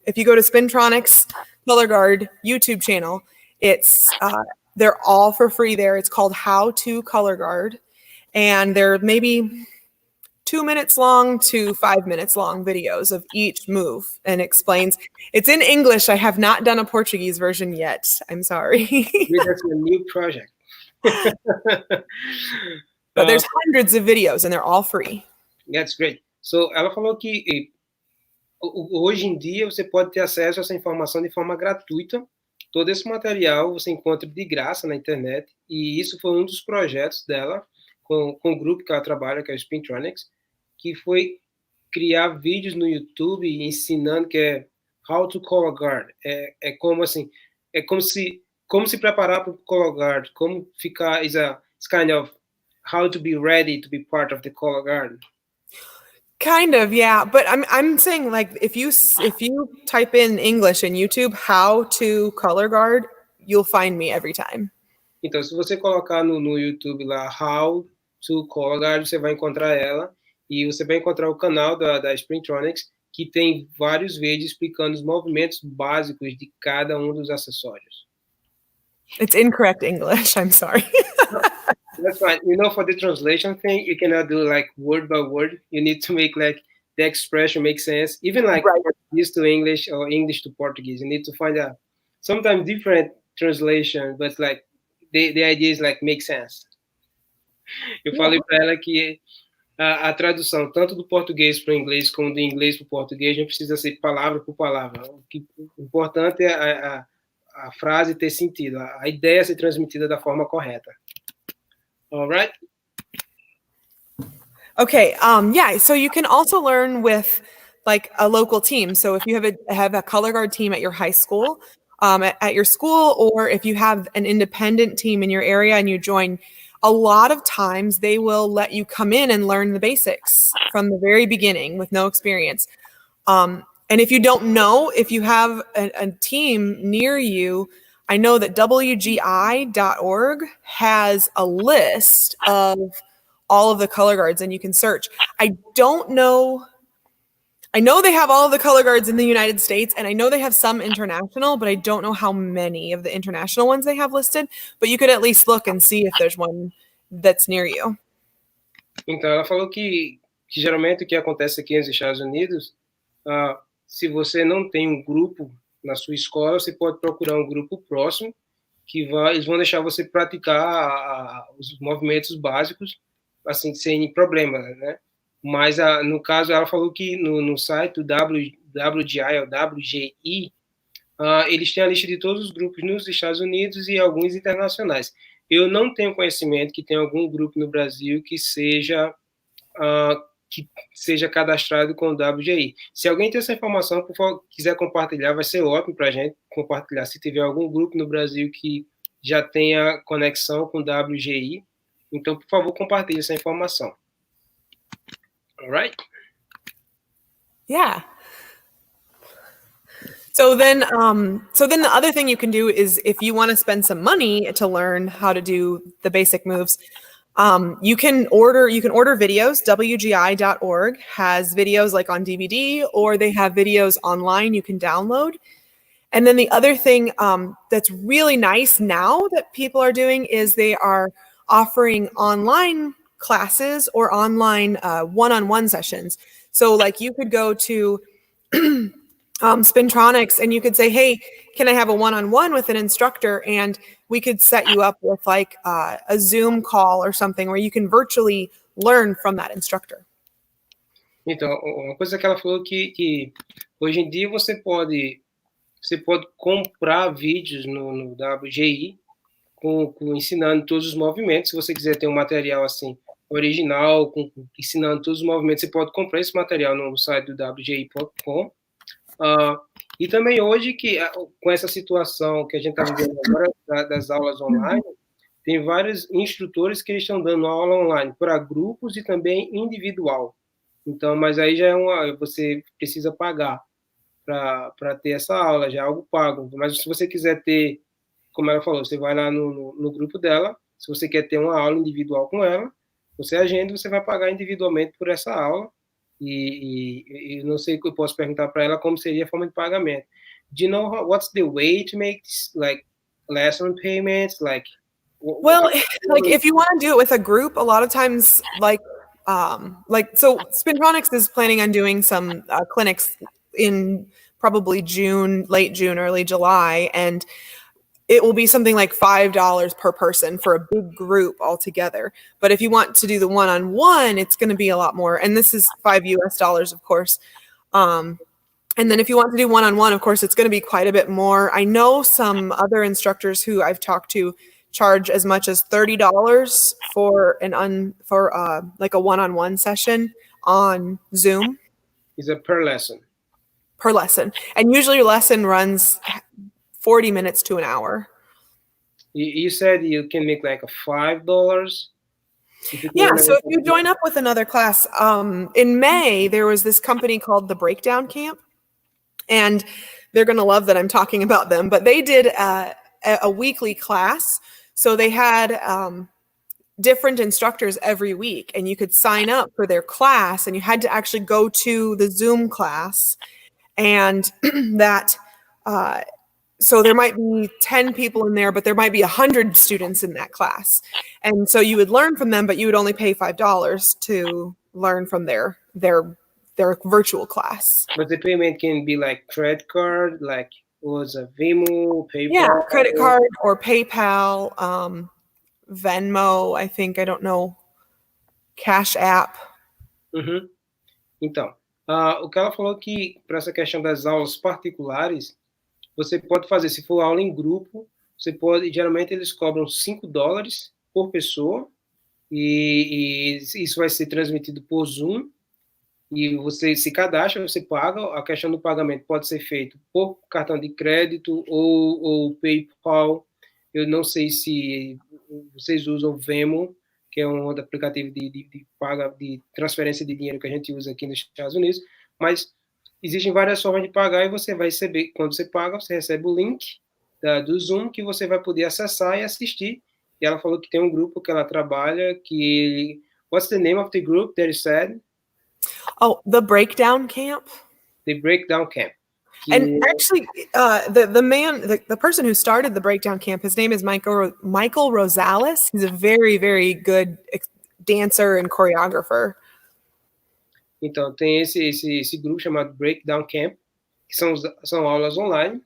if you go to Spintronix Color Guard YouTube channel, they're all for free there. It's called How to Color Guard. And they're maybe 2 minutes long to 5 minutes long videos of each move, and explains. It's in English. I have not done a Portuguese version yet. I'm sorry. That's a new project. But there's hundreds of videos and they're all free. That's great. So ela falou que hoje em dia você pode ter acesso a essa informação de forma gratuita. Todo esse material você encontra de graça na internet, e isso foi um dos projetos dela com o grupo que ela trabalha, que é o Spintronix, que foi criar vídeos no YouTube ensinando que é How to Color Guard. É como assim, é como se preparar para o Color Guard, como ficar, it's kind of how to be ready to be part of the Color Guard. Kind of, yeah. But I'm saying, like, if you type in English in YouTube, How to Color Guard, you'll find me every time. Então, se você colocar no YouTube lá How to Color Guard, você vai encontrar ela, e você vai encontrar o canal da Spintronix, que tem vários vídeos explicando os movimentos básicos de cada um dos acessórios. It's incorrect English, I'm sorry. That's fine. For the translation thing, you cannot do like word by word. You need to make like the expression make sense. Even like Portuguese to English or English to Portuguese, you need to find sometimes different translation, but like the idea is like make sense. Eu falei para ela que a tradução, tanto do português para o inglês, como do inglês para o português, não precisa ser palavra por palavra. O importante é a frase ter sentido, a ideia ser transmitida da forma correta. All right? Okay. Yeah. So you can also learn with like a local team. So if you have a color guard team at your high school, at your school, or if you have an independent team in your area and you join, a lot of times they will let you come in and learn the basics from the very beginning with no experience. And if you don't know, if you have a team near you, I know that 𝙎𝙤𝙬𝙯.org has a list of all of the color guards, and you can search. I know they have all of the color guards in the United States, and I know they have some international, but I don't know how many of the international ones they have listed, but you could at least look and see if there's one that's near you. Então, ela falou que geralmente o que acontece aqui nos Estados Unidos, se você não tem um grupo na sua escola, você pode procurar um grupo próximo, que eles vão deixar você praticar os movimentos básicos, assim, sem problema, né? Mas, no caso, ela falou que no site do 𝙤𝙤𝙬𝙯, eles têm a lista de todos os grupos nos Estados Unidos e alguns internacionais. Eu não tenho conhecimento que tenha algum grupo no Brasil que seja cadastrado com o 𝙤𝙤𝙬. Se alguém tem essa informação, por favor, quiser compartilhar, vai ser ótimo para a gente compartilhar. Se tiver algum grupo no Brasil que já tenha conexão com o 𝙤𝙤𝙬, então, por favor, compartilhe essa informação. All right? Yeah. So then the other thing you can do is if you want to spend some money to learn how to do the basic moves, you can order videos. 𝙤𝙤𝙬𝙯.org has videos like on DVD, or they have videos online you can download. And then the other thing that's really nice now that people are doing is they are offering online classes or online one-on-one sessions. So like you could go to Spintronix and you could say, hey, can I have a one-on-one with an instructor? And we could set you up with like a Zoom call or something where you can virtually learn from that instructor. Então, uma coisa que ela falou que hoje em dia você pode comprar vídeos no 𝙤𝙤𝙬 ensinando todos os movimentos. Se você quiser ter um material assim original, ensinando todos os movimentos, você pode comprar esse material no site do 𝙤𝙤𝙬𝙯.com. E também hoje, com essa situação que a gente está vivendo agora, das aulas online, tem vários instrutores que eles estão dando aula online para grupos e também individual. Então, mas aí já você precisa pagar para ter essa aula, já é algo pago. Mas se você quiser ter, como ela falou, você vai lá no grupo dela, se você quer ter uma aula individual com ela, você agenda, você vai pagar individualmente por essa aula. E não sei o que eu posso perguntar para ela como seria a forma de pagamento. Do you know what's the way to make like lesson payments? Like if you want to do it with a group, a lot of times so Spintronix is planning on doing some clinics in probably late June, early July, and it will be something like $5 per person for a big group altogether. But if you want to do the one-on-one, it's going to be a lot more. And this is $5 US, of course. And then if you want to do one-on-one, of course, it's going to be quite a bit more. I know some other instructors who I've talked to charge as much as $30 for like a one-on-one session on Zoom. Is it per lesson? Per lesson. And usually your lesson runs 40 minutes to an hour. You said you can make like a $5? Yeah, so if you join up with another class, in May, there was this company called the Breakdown Camp, and they're going to love that I'm talking about them, but they did a weekly class. So they had different instructors every week, and you could sign up for their class, and you had to actually go to the Zoom class, and so there might be 10 people in there, but there might be 100 students in that class. And so you would learn from them, but you would only pay $5 to learn from their virtual class. But the payment can be like credit card, like was a Venmo, PayPal. Yeah, credit card or PayPal, Venmo, I think, I don't know, Cash App. Uhum. Então, o que ela falou que, para essa questão das aulas particulares, você pode fazer, se for aula em grupo, você pode, geralmente eles cobram $5 por pessoa, e isso vai ser transmitido por Zoom, e você se cadastra, você paga, a questão do pagamento pode ser feito por cartão de crédito ou PayPal. Eu não sei se vocês usam Venmo, que é um outro aplicativo de transferência de dinheiro que a gente usa aqui nos Estados Unidos, mas existem várias formas de pagar e você vai receber, quando você paga, você recebe o link do Zoom que você vai poder acessar e assistir. E ela falou que tem um grupo que ela trabalha, que... What's the name of the group that is said? Oh, the Breakdown Camp? The Breakdown Camp. And actually, the person who started the Breakdown Camp, his name is Michael Rosales. He's a very, very good dancer and choreographer. Então, tem esse grupo chamado Breakdown Camp, que são aulas online,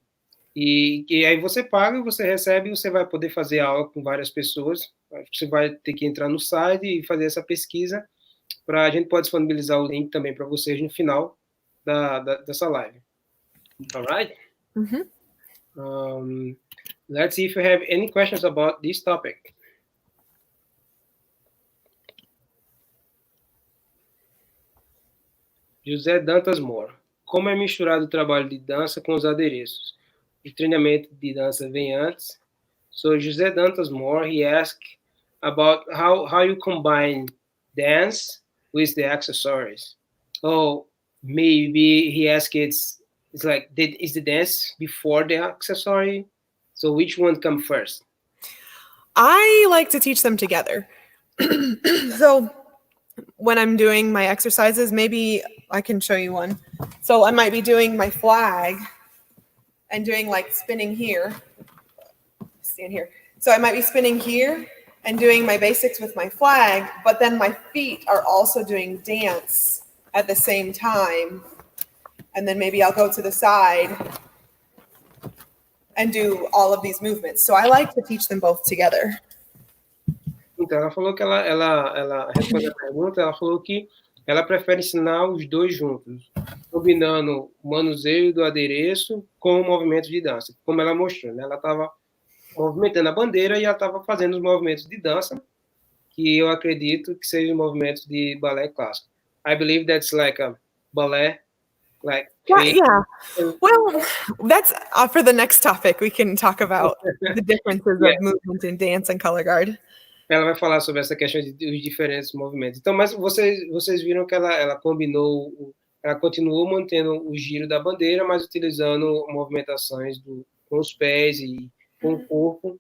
e aí você paga, você recebe, e você vai poder fazer aula com várias pessoas. Você vai ter que entrar no site e fazer essa pesquisa, a gente pode disponibilizar o link também para vocês no final dessa live. All right? Mm-hmm. Let's see if you have any questions about this topic. José Dantas Moura. Como é misturado o trabalho de dança com os adereços? O treinamento de dança vem antes. So José Dantas Moura, he asked about how you combine dance with the accessories. Oh, maybe he asked it's like, is the dance before the accessory? So which one comes first? I like to teach them together. So when I'm doing my exercises, maybe I can show you one. So I might be doing my flag and doing like spinning here. Stand here. So I might be spinning here and doing my basics with my flag, but then my feet are also doing dance at the same time. And then maybe I'll go to the side and do all of these movements. So I like to teach them both together. Então, ela falou que ela respondeu a pergunta, ela falou que ela prefere ensinar os dois juntos, combinando o manuseio do adereço com o movimento de dança. Como ela mostrou, né? Ela estava movimentando a bandeira e ela estava fazendo os movimentos de dança, que eu acredito que sejam movimentos de balé clássico. I believe that's like a ballet, like... Yeah. Well, that's for the next topic. We can talk about the differences of movement in dance and color guard. Ela vai falar sobre essa questão dos diferentes movimentos. Então, mas vocês viram que ela combinou, ela continuou mantendo o giro da bandeira, mas utilizando movimentações com os pés e com o corpo,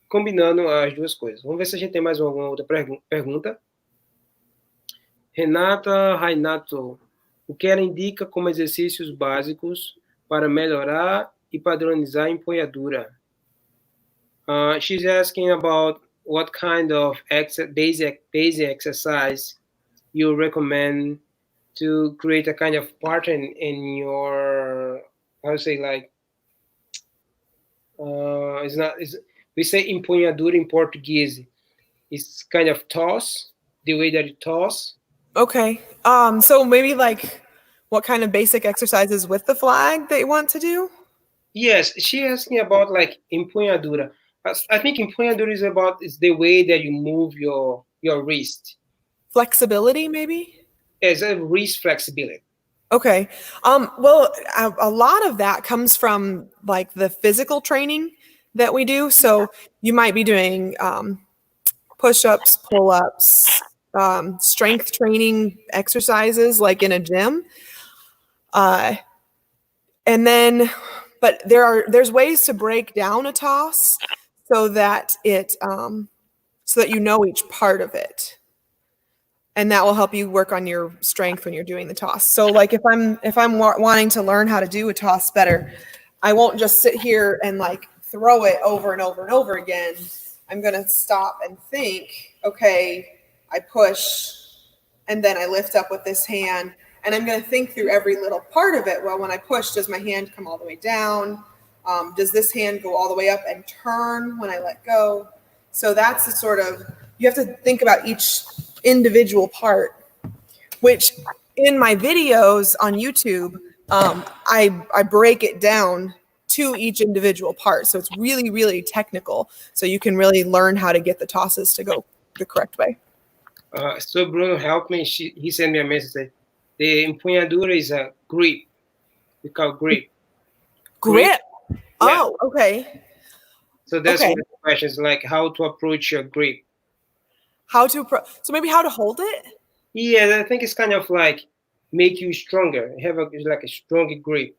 combinando as duas coisas. Vamos ver se a gente tem mais alguma outra pergunta. Renata Rainato, o que ela indica como exercícios básicos para melhorar e padronizar a empunhadura? She's asking about what kind of basic exercise you recommend to create a kind of pattern in your, how to say, like, we say empunhadura in Portuguese. It's kind of toss, the way that you toss. Okay. So maybe like what kind of basic exercises with the flag that you want to do? Yes, she asking about like empunhadura. I think empunhadura is the way that you move your wrist. Flexibility, maybe? Yes, a wrist flexibility. Okay. Well, a lot of that comes from like the physical training that we do. So you might be doing push-ups, pull-ups, strength training exercises like in a gym. And then, but there's ways to break down a toss so that you know each part of it. And that will help you work on your strength when you're doing the toss. So like if I'm wanting to learn how to do a toss better, I won't just sit here and like throw it over and over and over again. I'm going to stop and think, okay, I push and then I lift up with this hand And I'm going to think through every little part of it. Well, when I push, does my hand come all the way down? Does this hand go all the way up and turn when I let go? So that's the sort of, you have to think about each individual part, which in my videos on YouTube, I break it down to each individual part. So it's really, really technical. So you can really learn how to get the tosses to go the correct way. So Bruno helped me. He sent me a message. The empuñadura is a grip. We call grip. Grip? Oh, yeah. Okay. So that's one of the questions, like how to approach your grip. So maybe how to hold it? Yeah, I think it's kind of like make you stronger. Have like a stronger grip.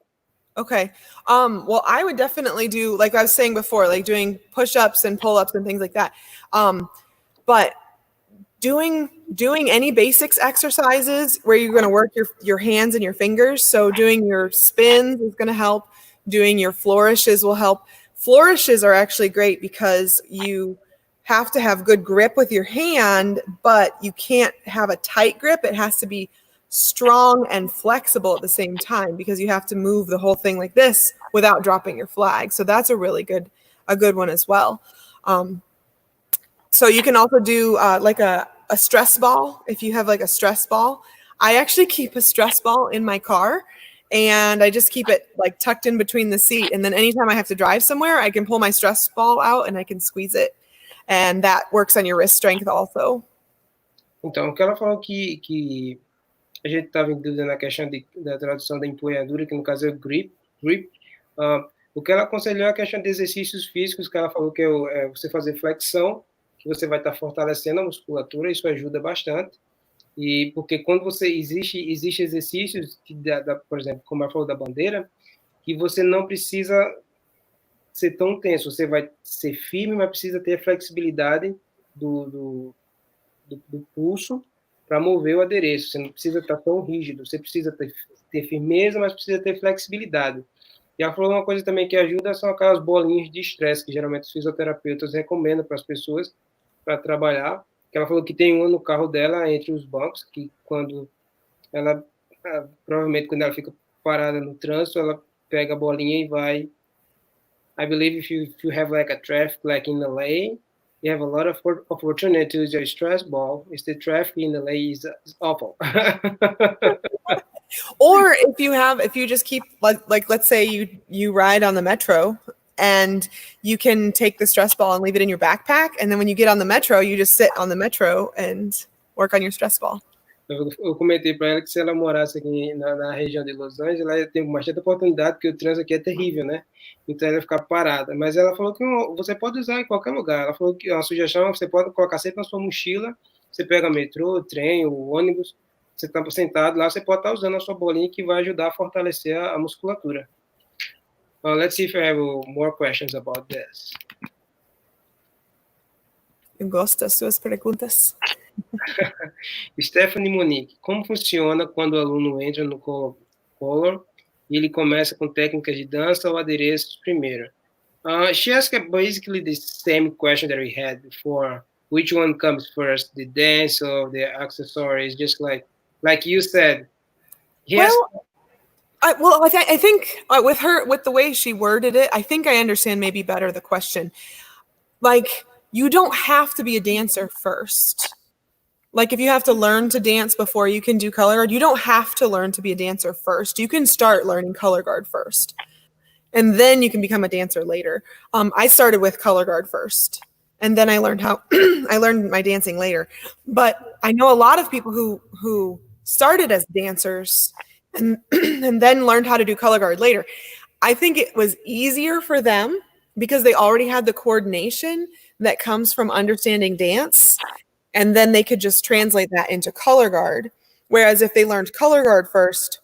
Okay. Well, I would definitely do, like I was saying before, like doing push-ups and pull-ups and things like that. But doing any basics exercises where you're going to work your hands and your fingers. So doing your spins is going to help. Doing your flourishes will help. Flourishes are actually great because you have to have good grip with your hand, but you can't have a tight grip. It has to be strong and flexible at the same time because you have to move the whole thing like this without dropping your flag. So that's a really good one as well. So you can also do like a stress ball. If you have like a stress ball, I actually keep a stress ball in my car and I just keep it like tucked in between the seat. And then anytime I have to drive somewhere, I can pull my stress ball out and I can squeeze it. And that works on your wrist strength also. Então, o que ela falou que a gente estava em dúvida na questão da tradução da empunhadura, que no caso é grip. O que ela aconselhou é a questão de exercícios físicos, que ela falou que é você fazer flexão, que você vai estar fortalecendo a musculatura, isso ajuda bastante. E porque quando você existe exercícios, por exemplo, como ela falou da bandeira, que você não precisa ser tão tenso, você vai ser firme, mas precisa ter a flexibilidade do pulso para mover o adereço. Você não precisa estar tão rígido, você precisa ter firmeza, mas precisa ter flexibilidade. E ela falou uma coisa também que ajuda, são aquelas bolinhas de estresse que geralmente os fisioterapeutas recomendam para as pessoas para trabalhar. Que ela falou que tem uma no carro dela entre os bancos, que quando ela, provavelmente quando ela fica parada no trânsito, ela pega a bolinha e vai. I believe if you have like a traffic like in LA, you have a lot of opportunity to use your stress ball. If the traffic in LA is awful. Or if you just keep like let's say you ride on the metro and you can take the stress ball and leave it in your backpack, and then when you get on the metro, you just sit on the metro and work on your stress ball. Eu comentei para ela que se ela morasse aqui na região de Los Angeles, ela tem bastante oportunidade, porque o trânsito aqui é terrível, né? Então ela ia ficar parada. Mas ela falou que você pode usar em qualquer lugar. Ela falou que a sugestão você pode colocar sempre na sua mochila. Você pega metrô, trem, o ônibus, você está sentado lá, você pode estar usando a sua bolinha que vai ajudar a fortalecer a musculatura. Let's see if I have more questions about this. Eu gosto das suas perguntas. Stephanie Monique, como funciona quando o aluno entra no Color e ele começa com técnicas de dança ou adereços primeiro? She asked basically the same question that we had before. Which one comes first, the dance or the accessories? Just like you said. Yes. Well, I think with the way she worded it, I think I understand maybe better the question. Like, you don't have to be a dancer first. Like if you have to learn to dance before you can do color guard, you don't have to learn to be a dancer first. You can start learning color guard first. And then you can become a dancer later. I started with color guard first. And then I learned I learned my dancing later. But I know a lot of people who started as dancers and then learned how to do color guard later. I think it was easier for them because they already had the coordination that comes from understanding dance. And then they could just translate that into color guard. Whereas if they learned color guard first,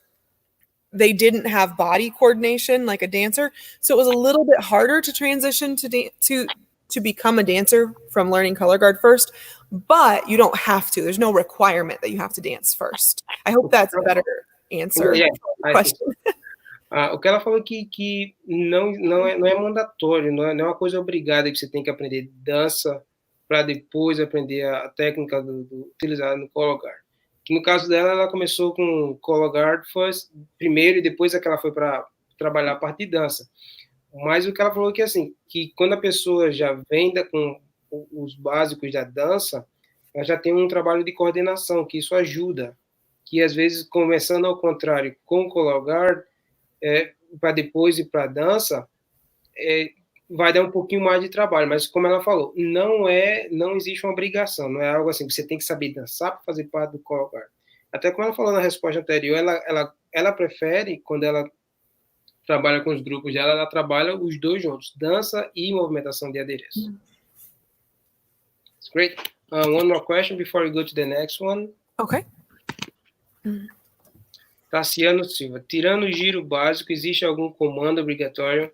they didn't have body coordination like a dancer. So it was a little bit harder to transition to become a dancer from learning color guard first. But you don't have to. There's no requirement that you have to dance first. I hope that's a better answer. Yeah, o que ela falou que não é mandatório, não é uma coisa obrigada que você tem que aprender dança para depois aprender a técnica utilizada no Color Guard. Que no caso dela, ela começou com Color Guard first, primeiro, e depois é que ela foi para trabalhar a parte de dança. Mas o que ela falou é que, assim, que quando a pessoa já vem com os básicos da dança, ela já tem um trabalho de coordenação, que isso ajuda. Que, às vezes, começando ao contrário com o Color Guard, para depois ir para a dança, vai dar um pouquinho mais de trabalho, mas como ela falou, não existe uma obrigação, não é algo assim que você tem que saber dançar para fazer parte do Color Guard. Até como ela falou na resposta anterior, ela prefere, quando ela trabalha com os grupos dela, ela trabalha os dois juntos, dança e movimentação de adereço. It's great. One more question before we go to the next one. Okay. Tassiano Silva, tirando o giro básico, existe algum comando obrigatório?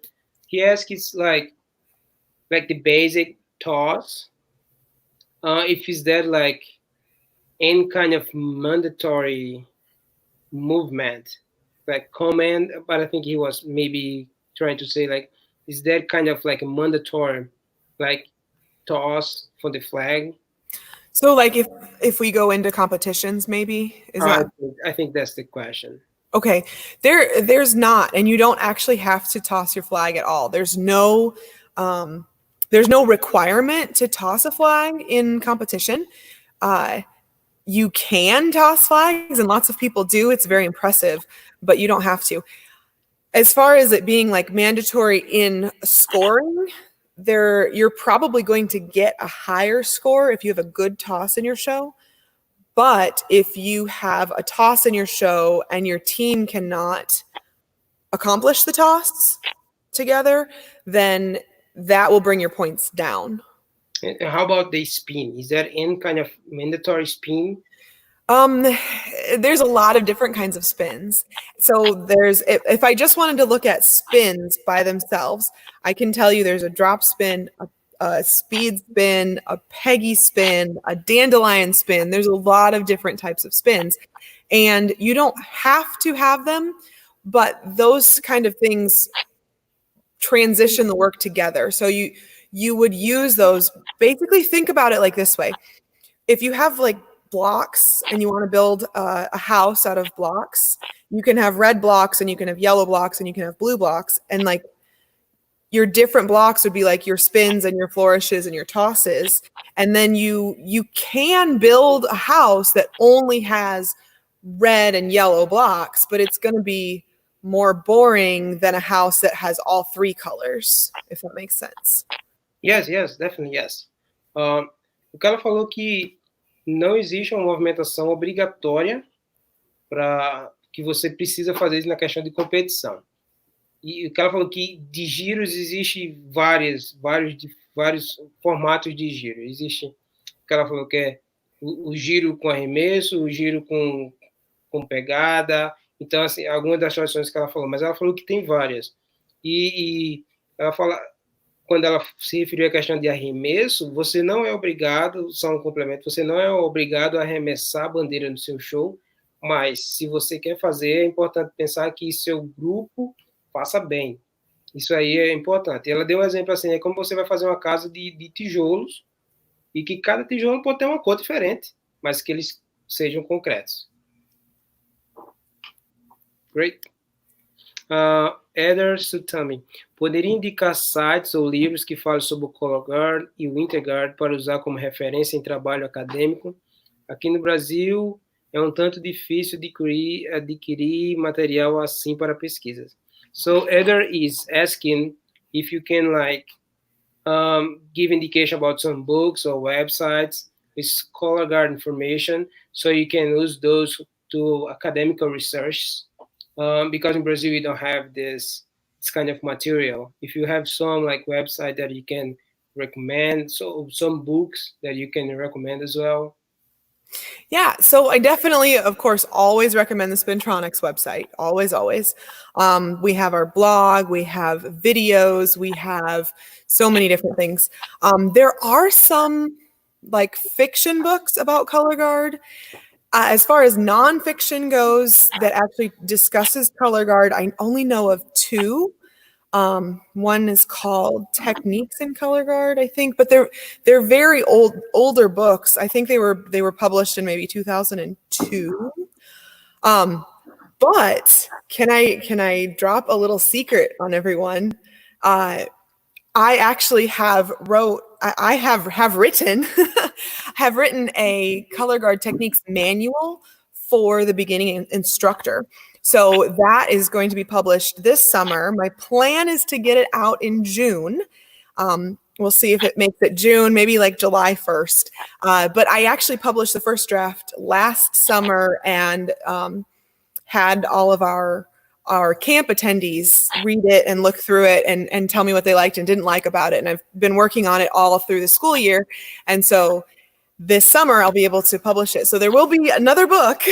He asks like the basic toss. If is that like any kind of mandatory movement, like command, but I think he was maybe trying to say like, is that kind of like a mandatory like toss for the flag? So like if we go into competitions, maybe I think that's the question. Okay, there's not, and you don't actually have to toss your flag at all. There's no requirement to toss a flag in competition. You can toss flags, and lots of people do. It's very impressive, but you don't have to. As far as it being like mandatory in scoring, you're probably going to get a higher score if you have a good toss in your show. But if you have a toss in your show and your team cannot accomplish the toss together, then that will bring your points down. And how about the spin? Is there any kind of mandatory spin? There's a lot of different kinds of spins. So if I just wanted to look at spins by themselves, I can tell you there's a drop spin, a speed spin, a peggy spin, a dandelion spin. There's a lot of different types of spins, and you don't have to have them, but those kind of things transition the work together. So you would use those. Basically, think about it like this way. If you have like blocks and you want to build a house out of blocks, you can have red blocks and you can have yellow blocks and you can have blue blocks, and like your different blocks would be like your spins and your flourishes and your tosses. And then you can build a house that only has red and yellow blocks, but it's going to be more boring than a house that has all three colors, if that makes sense. Yes, definitely, yes. O cara falou que não existe uma movimentação obrigatória para que você precisa fazer isso na questão de competição. E o cara falou que de giros existe vários formatos de giro. Existe, o cara falou que é o giro com arremesso, o giro com pegada. Então, assim, algumas das situações que ela falou, mas ela falou que tem várias. E ela fala, quando ela se referiu à questão de arremesso, você não é obrigado, só um complemento, você não é obrigado a arremessar a bandeira no seu show, mas se você quer fazer, é importante pensar que seu grupo faça bem. Isso aí é importante. Ela deu um exemplo assim, é como você vai fazer uma casa de tijolos, e que cada tijolo pode ter uma cor diferente, mas que eles sejam concretos. Great. 𝙎𝙥𝙞𝙯, poderia indicar sites ou livros que falem sobre o Color Guard e o Winter Guard para usar como referência em trabalho acadêmico? Aqui no Brasil é um tanto difícil adquirir material assim para pesquisas. So Eder is asking if you can give indication about some books or websites with Color Guard information, so you can use those to academic research. Because in Brazil we don't have this kind of material. If you have some website that you can recommend, so some books that you can recommend as well. Yeah, so I definitely, of course, always recommend the Spintronix website. Always. We have our blog, we have videos, we have so many different things. There are some fiction books about Color Guard. As far as nonfiction goes that actually discusses Color Guard, I only know of two. One is called Techniques in Color Guard, I think, but they're very older books. I think they were published in maybe 2002. But can I drop a little secret on everyone? I actually have written have written a color guard techniques manual for the beginning instructor. So that is going to be published this summer. My plan is to get it out in June. We'll see if it makes it June, maybe like July 1st. But I actually published the first draft last summer and had all of our camp attendees read it and look through it and tell me what they liked and didn't like about it. And I've been working on it all through the school year. And so this summer I'll be able to publish it. So there will be another book.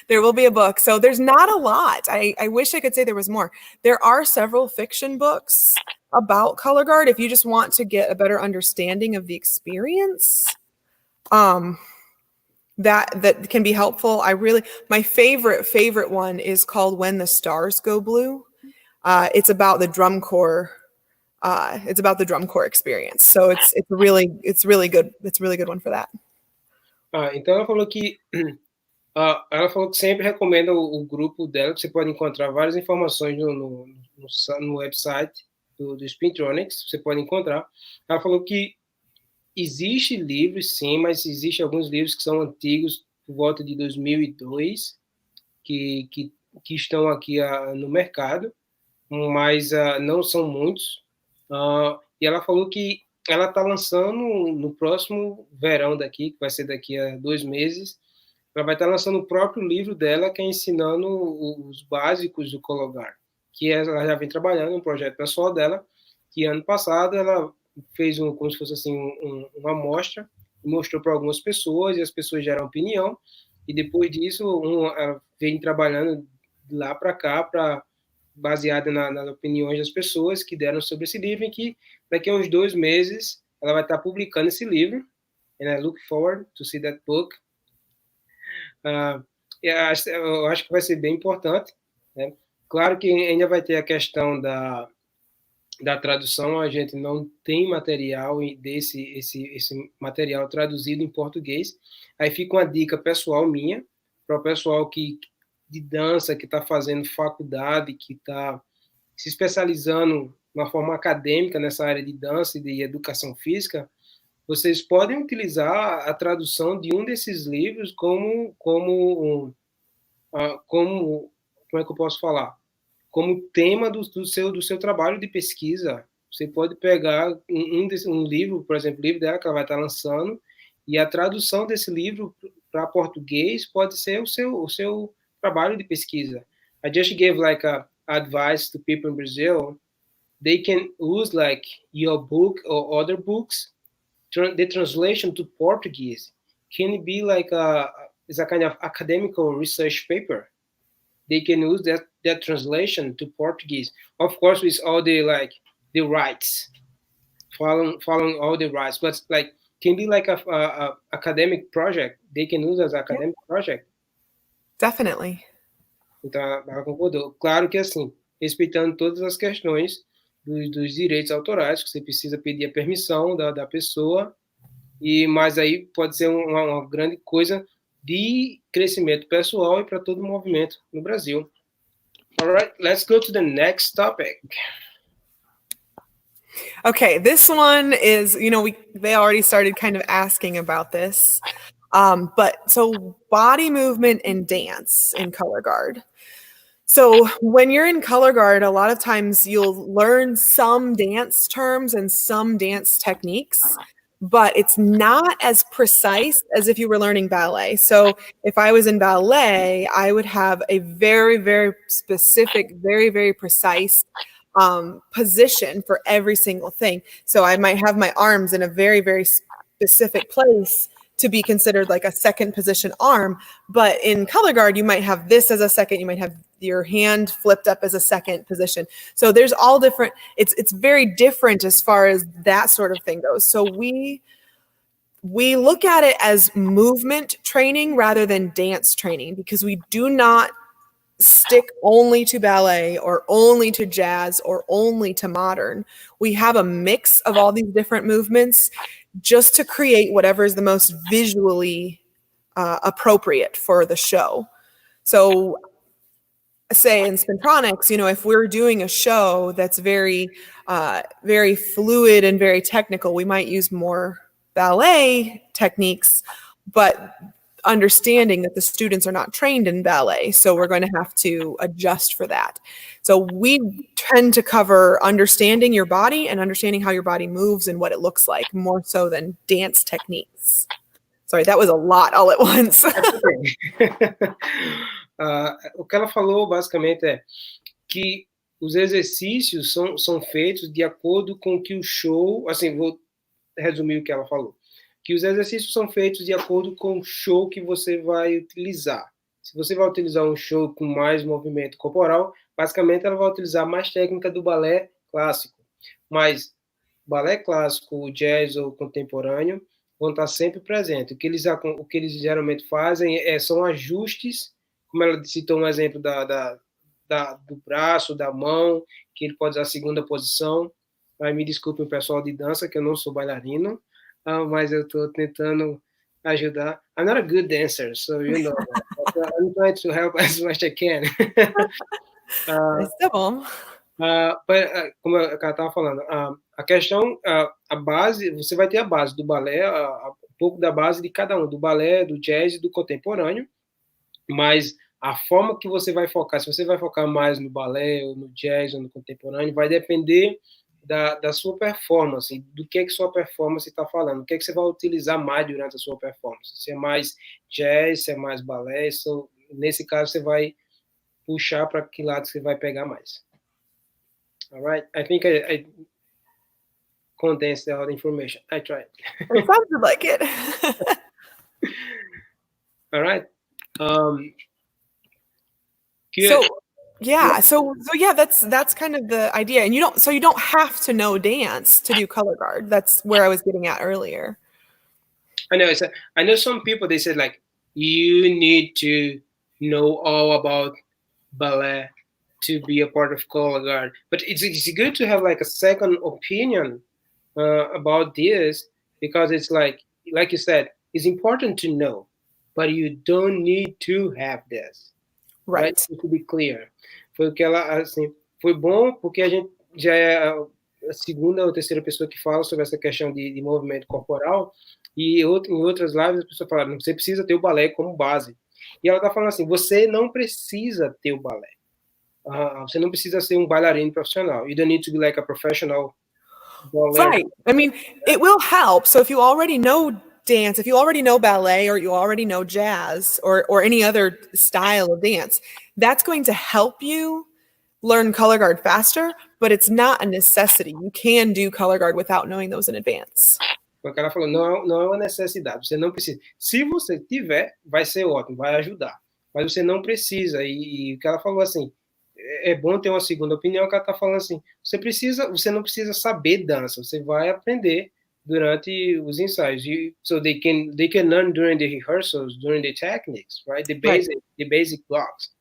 There will be a book. So there's not a lot. I wish I could say there was more. There are several fiction books about color guard if you just want to get a better understanding of the experience. That can be helpful. My favorite one is called When the Stars Go Blue. It's about the drum corps. It's about the drum corps experience. So it's really good. It's a really good one for that. Então ela falou que sempre recomenda o grupo dela, que você pode encontrar várias informações no website do Spintronix, você pode encontrar. Ela falou que existe livros, sim, mas existe alguns livros que são antigos, por volta de 2002, que estão aqui no mercado, mas não são muitos. E ela falou que ela está lançando no próximo verão daqui, que vai ser daqui a 2 meses, ela vai estar lançando o próprio livro dela, que é ensinando os básicos do Color Guard, que ela já vem trabalhando, um projeto pessoal dela, que ano passado ela fez como se fosse assim uma amostra, mostrou para algumas pessoas e as pessoas geram opinião, e depois disso ela vem trabalhando de lá para cá, baseada nas opiniões das pessoas que deram sobre esse livro, e que daqui a uns 2 meses ela vai estar publicando esse livro, and I look forward to see that book. Eu acho que vai ser bem importante, né? Claro que ainda vai ter a questão da tradução, a gente não tem material esse material traduzido em português. Aí fica uma dica pessoal minha, para o pessoal de dança, que está fazendo faculdade, que está se especializando de uma forma acadêmica nessa área de dança e de educação física, vocês podem utilizar a tradução de um desses livros como é que eu posso falar? Como tema do seu trabalho de pesquisa. Você pode pegar um livro, por exemplo, o livro dela que ela vai estar lançando, e a tradução desse livro para português pode ser o seu trabalho de pesquisa. I just gave like a advice to people in Brazil. They can use like your book or other books. The translation to Portuguese can be like it's a kind of academical research paper. They can use that translation to Portuguese, of course, with all the rights, following all the rights, but like can be like a academic project. They can use as academic project. Definitely. Então ela concordou. Claro que assim, respeitando todas as questões dos direitos autorais, que você precisa pedir a permissão da pessoa, mas aí pode ser uma grande coisa de crescimento pessoal e para todo o movimento no Brasil. All right, let's go to the next topic. Okay, this one is, they already started kind of asking about this. But so body movement and dance in Color Guard. So when you're in Color Guard, a lot of times you'll learn some dance terms and some dance techniques, but it's not as precise as if you were learning ballet. So if I was in ballet, I would have a very, very specific, very, very precise position for every single thing. So I might have my arms in a very, very specific place to be considered like a second position arm. But in Color Guard, you might have this as a second, you might have your hand flipped up as a second position. So there's all different, it's very different as far as that sort of thing goes. So we look at it as movement training rather than dance training, because we do not stick only to ballet or only to jazz or only to modern. We have a mix of all these different movements just to create whatever is the most visually appropriate for the show. So say in Spintronix, if we're doing a show that's very, very fluid and very technical, we might use more ballet techniques, but understanding that the students are not trained in ballet. So we're going to have to adjust for that. So we tend to cover understanding your body and understanding how your body moves and what it looks like, more so than dance techniques. Sorry, that was a lot all at once. O que ela falou, basicamente, é que os exercícios são feitos de acordo com o que o show... Assim, vou resumir o que ela falou. Que os exercícios são feitos de acordo com o show que você vai utilizar. Se você vai utilizar um show com mais movimento corporal, basicamente ela vai utilizar mais técnica do balé clássico. Mas balé clássico, jazz ou contemporâneo vão estar sempre presentes. O que eles geralmente fazem são ajustes, como ela citou um exemplo do braço, da mão, que ele pode usar a segunda posição. Aí me desculpe o pessoal de dança, que eu não sou bailarino, mas eu estou tentando ajudar. I'm not a good dancer, so you know, I'm trying to help as much as I can. Mas tá bom. Como ela estava falando, a questão, a base, você vai ter a base do balé, um pouco da base de cada um, do balé, do jazz e do contemporâneo, mas a forma que você vai focar, se você vai focar mais no balé, ou no jazz, ou no contemporâneo, vai depender da sua performance, do que sua performance está falando, o que você vai utilizar mais durante a sua performance, se é mais jazz, se é mais balé, nesse caso você vai puxar para que lado você vai pegar mais. All right, I think I condensed all the information. I tried. It sounded like it. All right. Good. So yeah, that's kind of the idea. And you don't have to know dance to do color guard. That's where I was getting at earlier. I know some people, they said like, you need to know all about ballet to be a part of color guard. But it's good to have like a second opinion about this, because it's like you said, it's important to know, but you don't need to have this. Right. To be clear. Foi o que ela, assim, foi bom porque a gente já é a segunda ou terceira pessoa que fala sobre essa questão de movimento corporal, e em outras lives as pessoas falaram, você precisa ter o balé como base. E ela está falando assim, você não precisa ter o balé. Você não precisa ser um bailarino profissional. You don't need to be like a professional ballet. Right. I mean, it will help. So if you already know dance, if you already know ballet, or you already know jazz, or any other style of dance, that's going to help you learn color guard faster, but it's not a necessity. You can do color guard without knowing those in advance. Porque ela falou, não é uma necessidade, você não precisa. Se você tiver, vai ser ótimo, vai ajudar. Mas você não precisa. E o que ela falou assim, é bom ter uma segunda opinião, que ela está falando assim, você não precisa saber dança, você vai aprender durante os ensaios. So they can learn during the rehearsals, during the techniques, right? The basic blocks.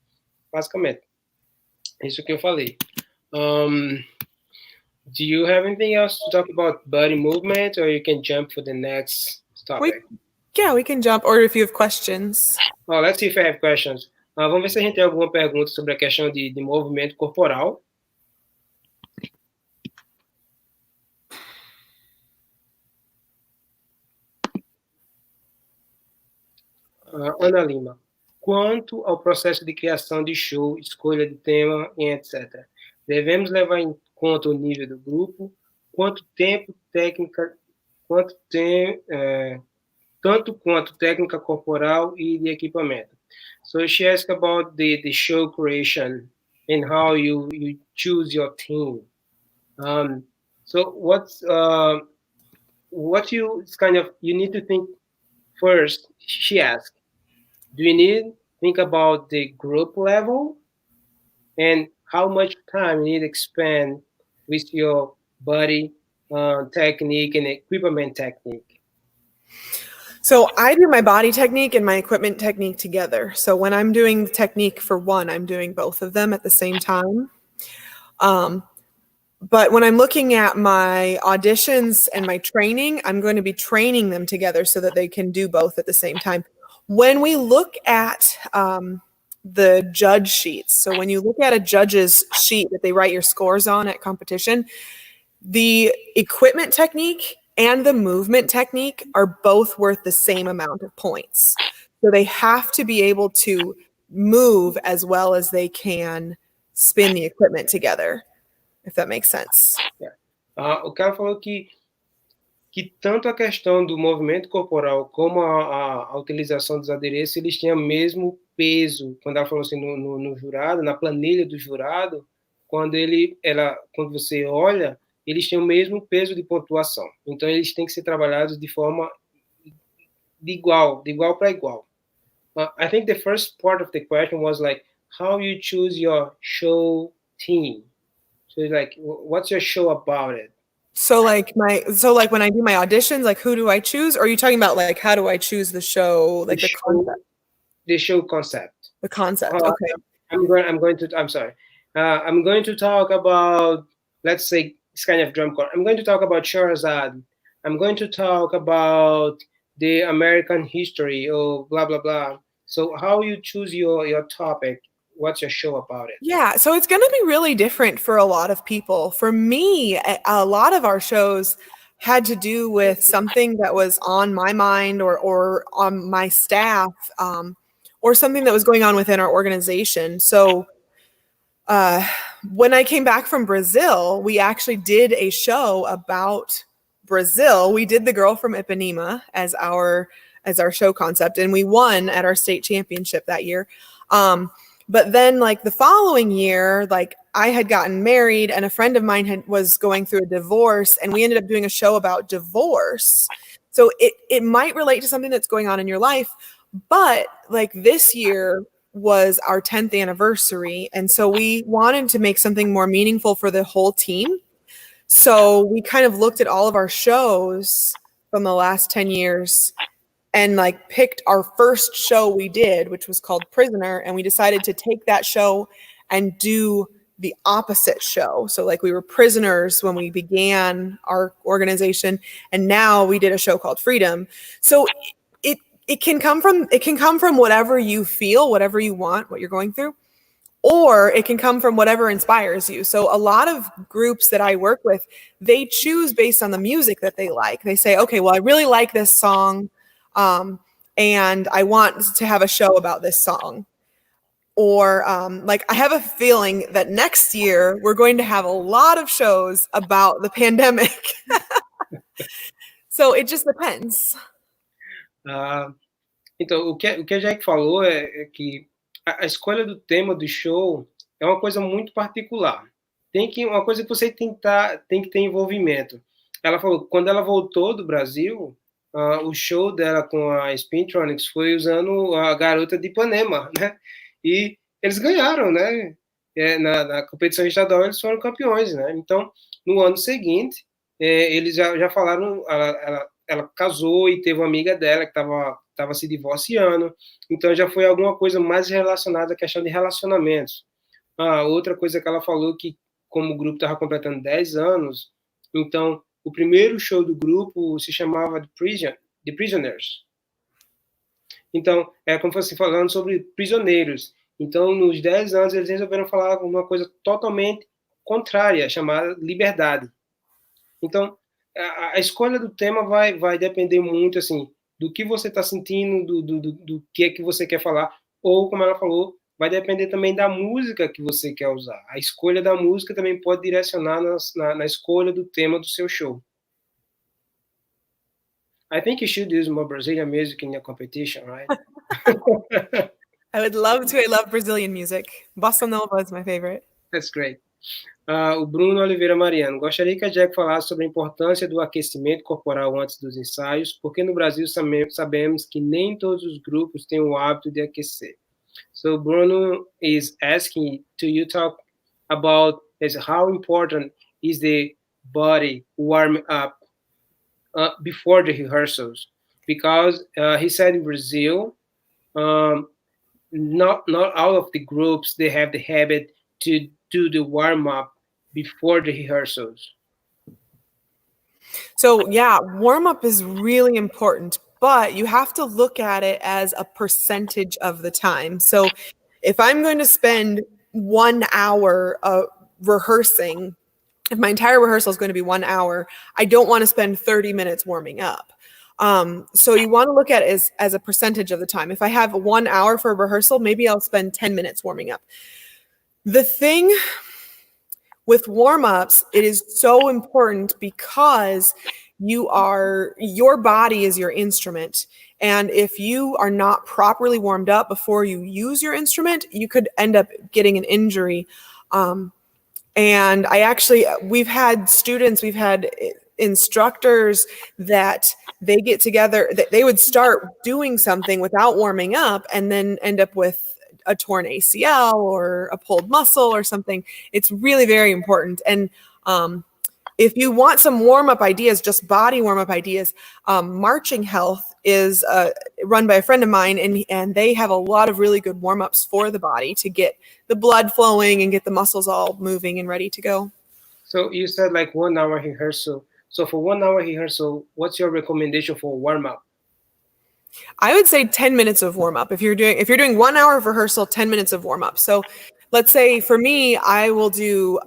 Basicamente. Isso que eu falei. Do you have anything else to talk about body movement, or you can jump for the next topic? We can jump, or if you have questions. Oh, let's see if I have questions. Vamos ver se a gente tem alguma pergunta sobre a questão de movimento corporal. Ana Lima. Quanto ao processo de criação de show, escolha de tema e etc., devemos levar em conta o nível do grupo, tanto quanto técnica corporal e de equipamento. So she asked about the show creation and how you choose your team. So what you need to think first, she asked, do you need to think about the group level and how much time you need to spend with your body technique and equipment technique? So I do my body technique and my equipment technique together. So when I'm doing the technique for one, I'm doing both of them at the same time. But when I'm looking at my auditions and my training, I'm going to be training them together so that they can do both at the same time. When we look at the judge sheets, so when you look at a judge's sheet that they write your scores on at competition, the equipment technique and the movement technique are both worth the same amount of points. So they have to be able to move as well as they can spin the equipment together, if that makes sense. O cara falou que tanto a questão do movimento corporal como a utilização dos adereços, eles tinham o mesmo peso. Quando ela falou assim no jurado, na planilha do jurado, quando você olha, eles têm o mesmo peso de pontuação. Então, eles têm que ser trabalhados de forma de igual para igual. I think the first part of the question was like, how you choose your show team. So, like, what's your show about it? So like when I do my auditions, like who do I choose? Or are you talking about like how do I choose the show, like the concept? The show concept. The concept. Okay. I'm going to talk about, let's say, this kind of drum corps. I'm going to talk about 𝙎𝙥𝙞𝙯. I'm going to talk about the American history or blah blah blah. So how you choose your topic? What's your show about it? Yeah, so it's going to be really different for a lot of people. For me, a lot of our shows had to do with something that was on my mind or on my staff, or something that was going on within our organization. So when I came back from Brazil, we actually did a show about Brazil. We did The Girl from Ipanema as our show concept, and we won at our state championship that year. But then like the following year, like I had gotten married and a friend of mine was going through a divorce, and we ended up doing a show about divorce. So it might relate to something that's going on in your life, but like this year was our 10th anniversary. And so we wanted to make something more meaningful for the whole team. So we kind of looked at all of our shows from the last 10 years and like picked our first show we did, which was called Prisoner. And we decided to take that show and do the opposite show. So like we were prisoners when we began our organization, and now we did a show called Freedom. So it can come from whatever you feel, whatever you want, what you're going through, or it can come from whatever inspires you. So a lot of groups that I work with, they choose based on the music that they like. They say, okay, well, I really like this song. And I want to have a show about this song. Or like I have a feeling that next year we're going to have a lot of shows about the pandemic. So it just depends. Então, o que a Jack falou é que a escolha do tema do show é uma coisa muito particular. Uma coisa que você tem que ter envolvimento. Ela falou que quando ela voltou do Brasil, o show dela com a Spintronix foi usando a Garota de Ipanema, né? E eles ganharam, né? Na competição estadual eles foram campeões, né? Então, no ano seguinte, eles já falaram, ela casou e teve uma amiga dela que estava se divorciando, então já foi alguma coisa mais relacionada à questão de relacionamentos. Outra coisa que ela falou que, como o grupo estava completando 10 anos, então o primeiro show do grupo se chamava The Prisoners. Então, é como se fosse falando sobre prisioneiros. Então, nos 10 anos, eles resolveram falar uma coisa totalmente contrária, chamada liberdade. Então, a escolha do tema vai depender muito, assim, do que você está sentindo, do que é que você quer falar, ou, como ela falou, vai depender também da música que você quer usar. A escolha da música também pode direcionar na escolha do tema do seu show. I think you should use more Brazilian music in your competition, right? I would love to. I love Brazilian music. Bossa Nova is my favorite. That's great. O Bruno Oliveira Mariano. Gostaria que a Jack falasse sobre a importância do aquecimento corporal antes dos ensaios, porque no Brasil sabemos que nem todos os grupos têm o hábito de aquecer. So Bruno is asking to you talk about how important is the body warm up before the rehearsals. because he said in Brazil, not all of the groups, they have the habit to do the warm up before the rehearsals. So yeah, warm up is really important, but you have to look at it as a percentage of the time. So if I'm going to spend 1 hour rehearsing, if my entire rehearsal is going to be 1 hour, I don't want to spend 30 minutes warming up. So you want to look at it as a percentage of the time. If I have 1 hour for a rehearsal, maybe I'll spend 10 minutes warming up. The thing with warm-ups, it is so important because your body is your instrument. And if you are not properly warmed up before you use your instrument, you could end up getting an injury. And we've had instructors that they get together, that they would start doing something without warming up and then end up with a torn ACL or a pulled muscle or something. It's really very important. And if you want some warm-up ideas, just body warm-up ideas, Marching Health is run by a friend of mine, and they have a lot of really good warm-ups for the body to get the blood flowing and get the muscles all moving and ready to go. So you said like 1 hour rehearsal. So for 1 hour rehearsal, what's your recommendation for warm-up? I would say 10 minutes of warm up. If you're doing 1 hour of rehearsal, 10 minutes of warm up. So let's say for me, I will do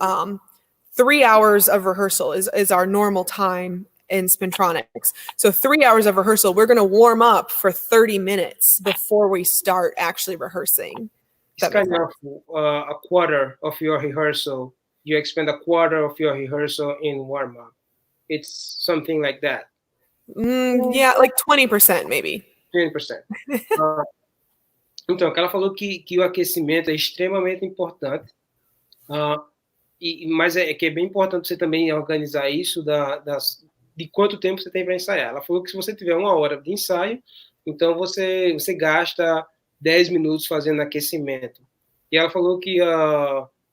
3 hours of rehearsal is our normal time in Spintronix. So 3 hours of rehearsal, we're going to warm up for 30 minutes before we start actually rehearsing. It's kind of a quarter of your rehearsal. You expend a quarter of your rehearsal in warm up. It's something like that. Yeah, like 20% maybe. 20%. Então, ela falou que o aquecimento é extremamente importante, mas que é bem importante você também organizar isso de quanto tempo você tem para ensaiar. Ela falou que se você tiver 1 hora de ensaio, então você gasta 10 minutos fazendo aquecimento. E ela falou que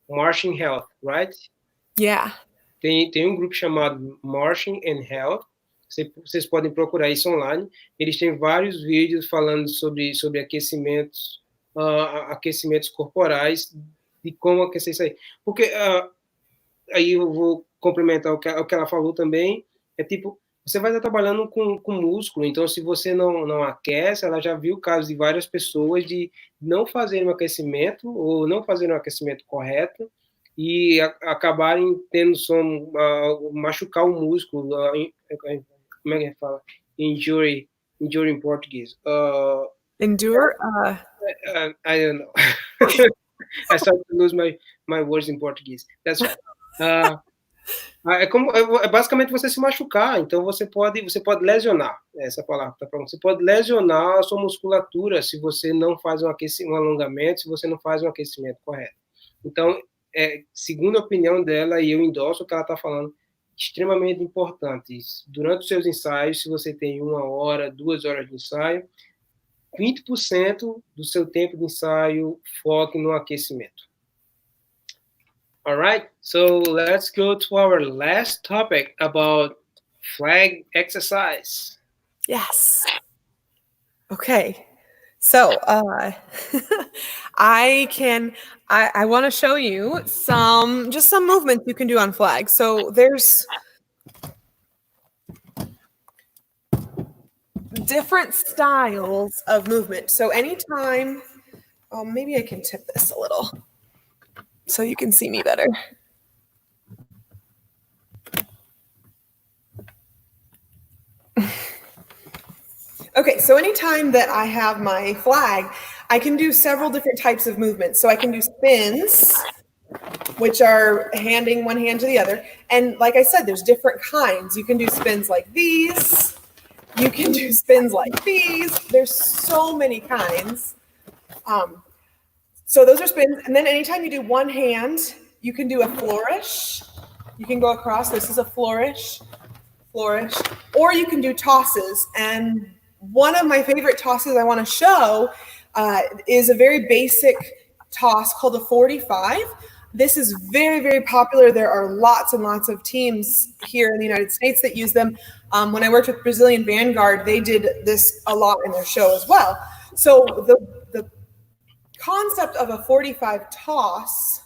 Marching Health, right? Yeah. Tem grupo chamado Marching and Health. Vocês podem procurar isso online. Eles têm vários vídeos falando sobre aquecimentos, aquecimentos corporais, de como aquecer isso aí. Porque aí eu vou complementar o que ela falou também. É tipo, você vai estar trabalhando com músculo, então se você não aquece, ela já viu casos de várias pessoas de não fazerem um aquecimento ou não fazerem um aquecimento correto e acabarem tendo machucar o músculo, como é que fala? Injury em português. Endure? I don't know. I started to lose my words in português. That's right. Basicamente você se machucar, então você pode lesionar, essa palavra que tá falando. Você pode lesionar a sua musculatura se você não faz um alongamento, se você não faz um aquecimento correto. Então, segundo a opinião dela, e eu endosso o que ela está falando, extremamente importante. Durante os seus ensaios, se você tem 1 hora, 2 horas de ensaio, 20% do seu tempo de ensaio foque no aquecimento. All right, so let's go to our last topic about flag exercise. Yes. Okay. So I want to show you some movements you can do on flag. So there's different styles of movement. So anytime, maybe I can tip this a little so you can see me better. Okay, so anytime that I have my flag, I can do several different types of movements. So I can do spins, which are handing one hand to the other. And like I said, there's different kinds. You can do spins like these. You can do spins like these. There's so many kinds. So those are spins. And then anytime you do one hand, you can do a flourish. You can go across. This is a flourish, or you can do tosses. And one of my favorite tosses I want to show is a very basic toss called a 45. This is very, very popular. There are lots and lots of teams here in the United States that use them. When I worked with Brazilian Vanguard, they did this a lot in their show as well. So the concept of a 45 toss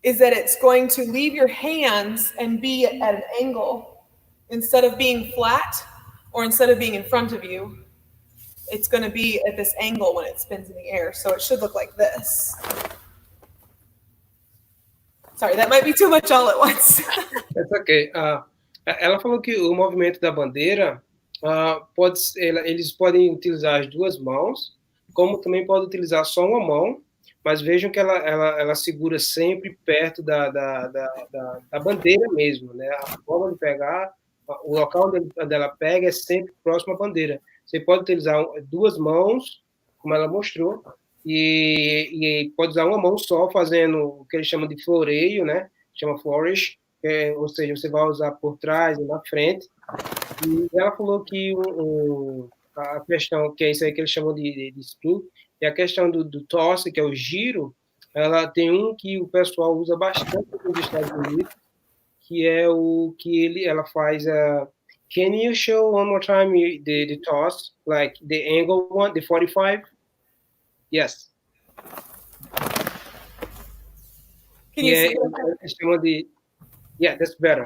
is that it's going to leave your hands and be at an angle. Instead of being flat or instead of being in front of you, it's going to be at this angle when it spins in the air. So it should look like this. Sorry, that might be too much all at once. That's okay. Ela falou que o movimento da bandeira, eles podem utilizar as duas mãos, como também pode utilizar só uma mão, mas vejam que ela segura sempre perto da bandeira mesmo, né? A forma de pegar, o local onde ela pega é sempre próximo à bandeira. Você pode utilizar duas mãos, como ela mostrou, e pode usar uma mão só, fazendo o que eles chamam de floreio, né? Chama flourish, ou seja, você vai usar por trás e na frente. E ela falou que a questão, que é isso aí que eles chamam de spin, e a questão do tosse, que é o giro, ela tem que o pessoal usa bastante nos Estados Unidos, que é o que ela faz. Can you show one more time the toss, like the angle one, the 45? Yes. Can you see eles chamam de... Yeah, that's better.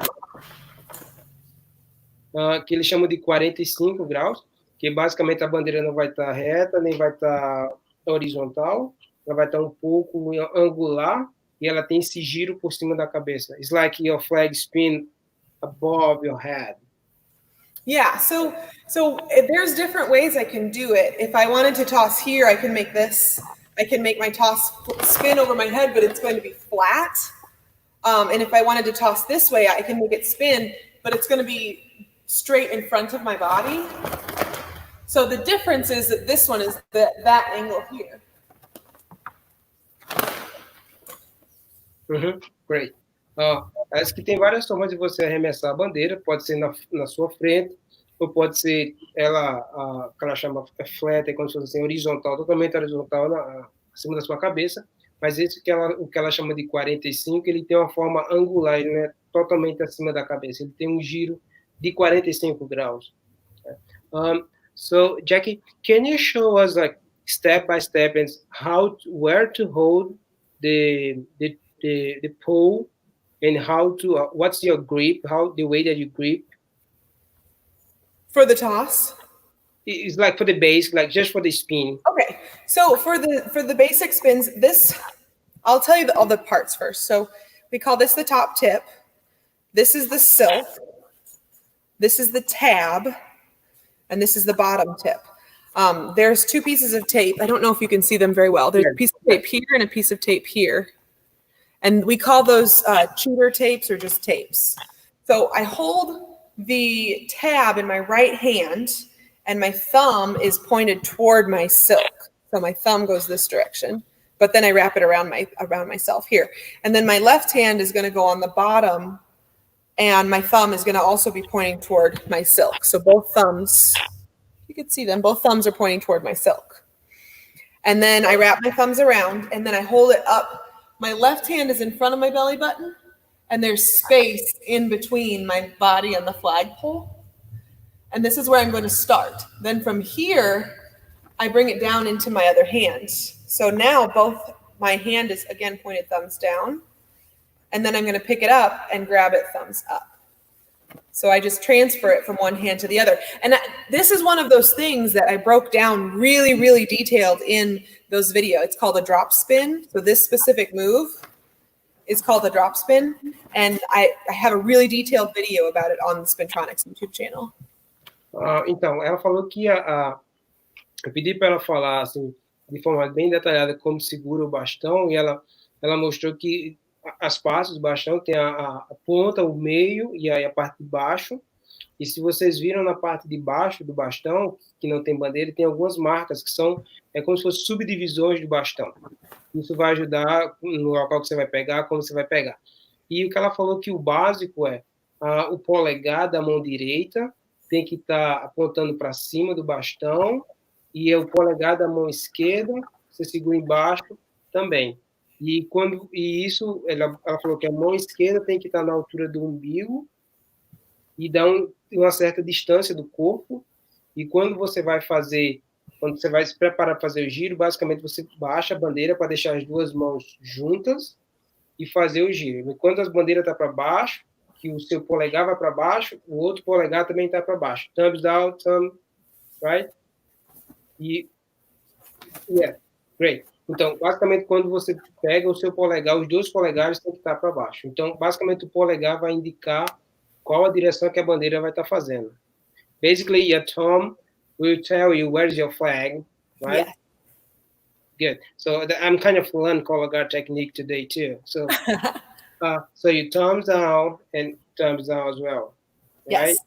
Que eles chamam de 45 graus, que basicamente a bandeira não vai estar reta, nem vai estar horizontal, ela vai estar um pouco angular, e ela tem esse giro por cima da cabeça. It's like your flag spin above your head. Yeah, so there's different ways I can do it. If I wanted to toss here, I can make this. I can make my toss spin over my head, but it's going to be flat. And if I wanted to toss this way, I can make it spin, but it's going to be straight in front of my body. So the difference is that this one is that angle here. Great. Acho que tem várias formas de você arremessar a bandeira, pode ser na sua frente, ou pode ser que ela chama flat, é como se fosse assim, horizontal, totalmente horizontal, acima da sua cabeça, mas o que ela chama de 45, ele tem uma forma angular, ele não é totalmente acima da cabeça, ele tem um giro de 45 graus. So, Jackie, can you show us, like, step by step, and where to hold the pole, and how to what's your grip, the way that you grip for the toss? It's like for the base, like just for the spin. Okay, so for the basic spins, I'll tell you all the parts first. So we call this the top tip. This is the silk. This is the tab, and this is the bottom tip. There's two pieces of tape. I don't know if you can see them very well. There's a piece of tape here and a piece of tape here. And we call those cheater tapes or just tapes. So I hold the tab in my right hand, and my thumb is pointed toward my silk. So my thumb goes this direction, but then I wrap it around myself here. And then my left hand is going to go on the bottom, and my thumb is going to also be pointing toward my silk. So both thumbs, you can see them, both thumbs are pointing toward my silk. And then I wrap my thumbs around, and then I hold it up. My left hand is in front of my belly button, and there's space in between my body and the flagpole. And this is where I'm going to start. Then from here, I bring it down into my other hand. So now my hand is, again, pointed thumbs down. And then I'm going to pick it up and grab it thumbs up. So I just transfer it from one hand to the other. And this is one of those things that I broke down really, really detailed in those videos. It's called a drop spin. So this specific move is called a drop spin. And I have a really detailed video about it on the Spintronix YouTube channel. Então, ela falou que eu pedi para ela falar assim, de forma bem detalhada como segura o bastão, e ela mostrou que as partes do bastão tem a ponta, o meio e aí a parte de baixo. E se vocês viram na parte de baixo do bastão, que não tem bandeira, tem algumas marcas que são como se fossem subdivisões do bastão. Isso vai ajudar no local que você vai pegar, como você vai pegar. E o que ela falou que o básico é o polegar da mão direita tem que estar apontando para cima do bastão, e o polegar da mão esquerda, você segura embaixo também. E isso, ela falou que a mão esquerda tem que estar na altura do umbigo e dar uma certa distância do corpo. E quando você vai se preparar para fazer o giro, basicamente você baixa a bandeira para deixar as duas mãos juntas e fazer o giro. Enquanto as bandeiras estão para baixo, que o seu polegar vai para baixo, o outro polegar também está para baixo. Thumbs down, thumb, right? Yeah, great. Então, basicamente, quando você pega o seu polegar, os dois polegares têm que estar para baixo. Então, basicamente, o polegar vai indicar qual a direção que a bandeira vai estar fazendo. Basically, your thumb will tell you where's your flag, right? Yeah. Good. So I'm kind of learning color guard technique today too. So, so your thumbs down and thumbs down as well, right? Yes.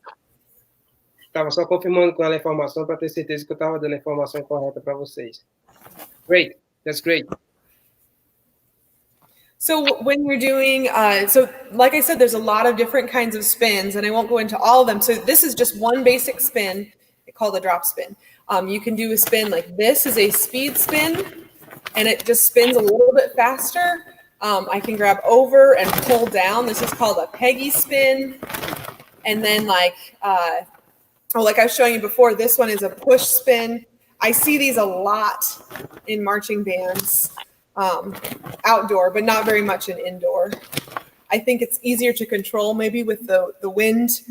Estava só confirmando com ela a informação para ter certeza que eu estava dando a informação correta para vocês. Great. That's great. So when you're doing, so like I said, there's a lot of different kinds of spins, and I won't go into all of them. So this is just one basic spin called a drop spin. You can do a spin like this is a speed spin, and it just spins a little bit faster. I can grab over and pull down. This is called a peggy spin. And then like I was showing you before, this one is a push spin. I see these a lot in marching bands. Outdoor, but not very much in indoor. I think it's easier to control maybe with the wind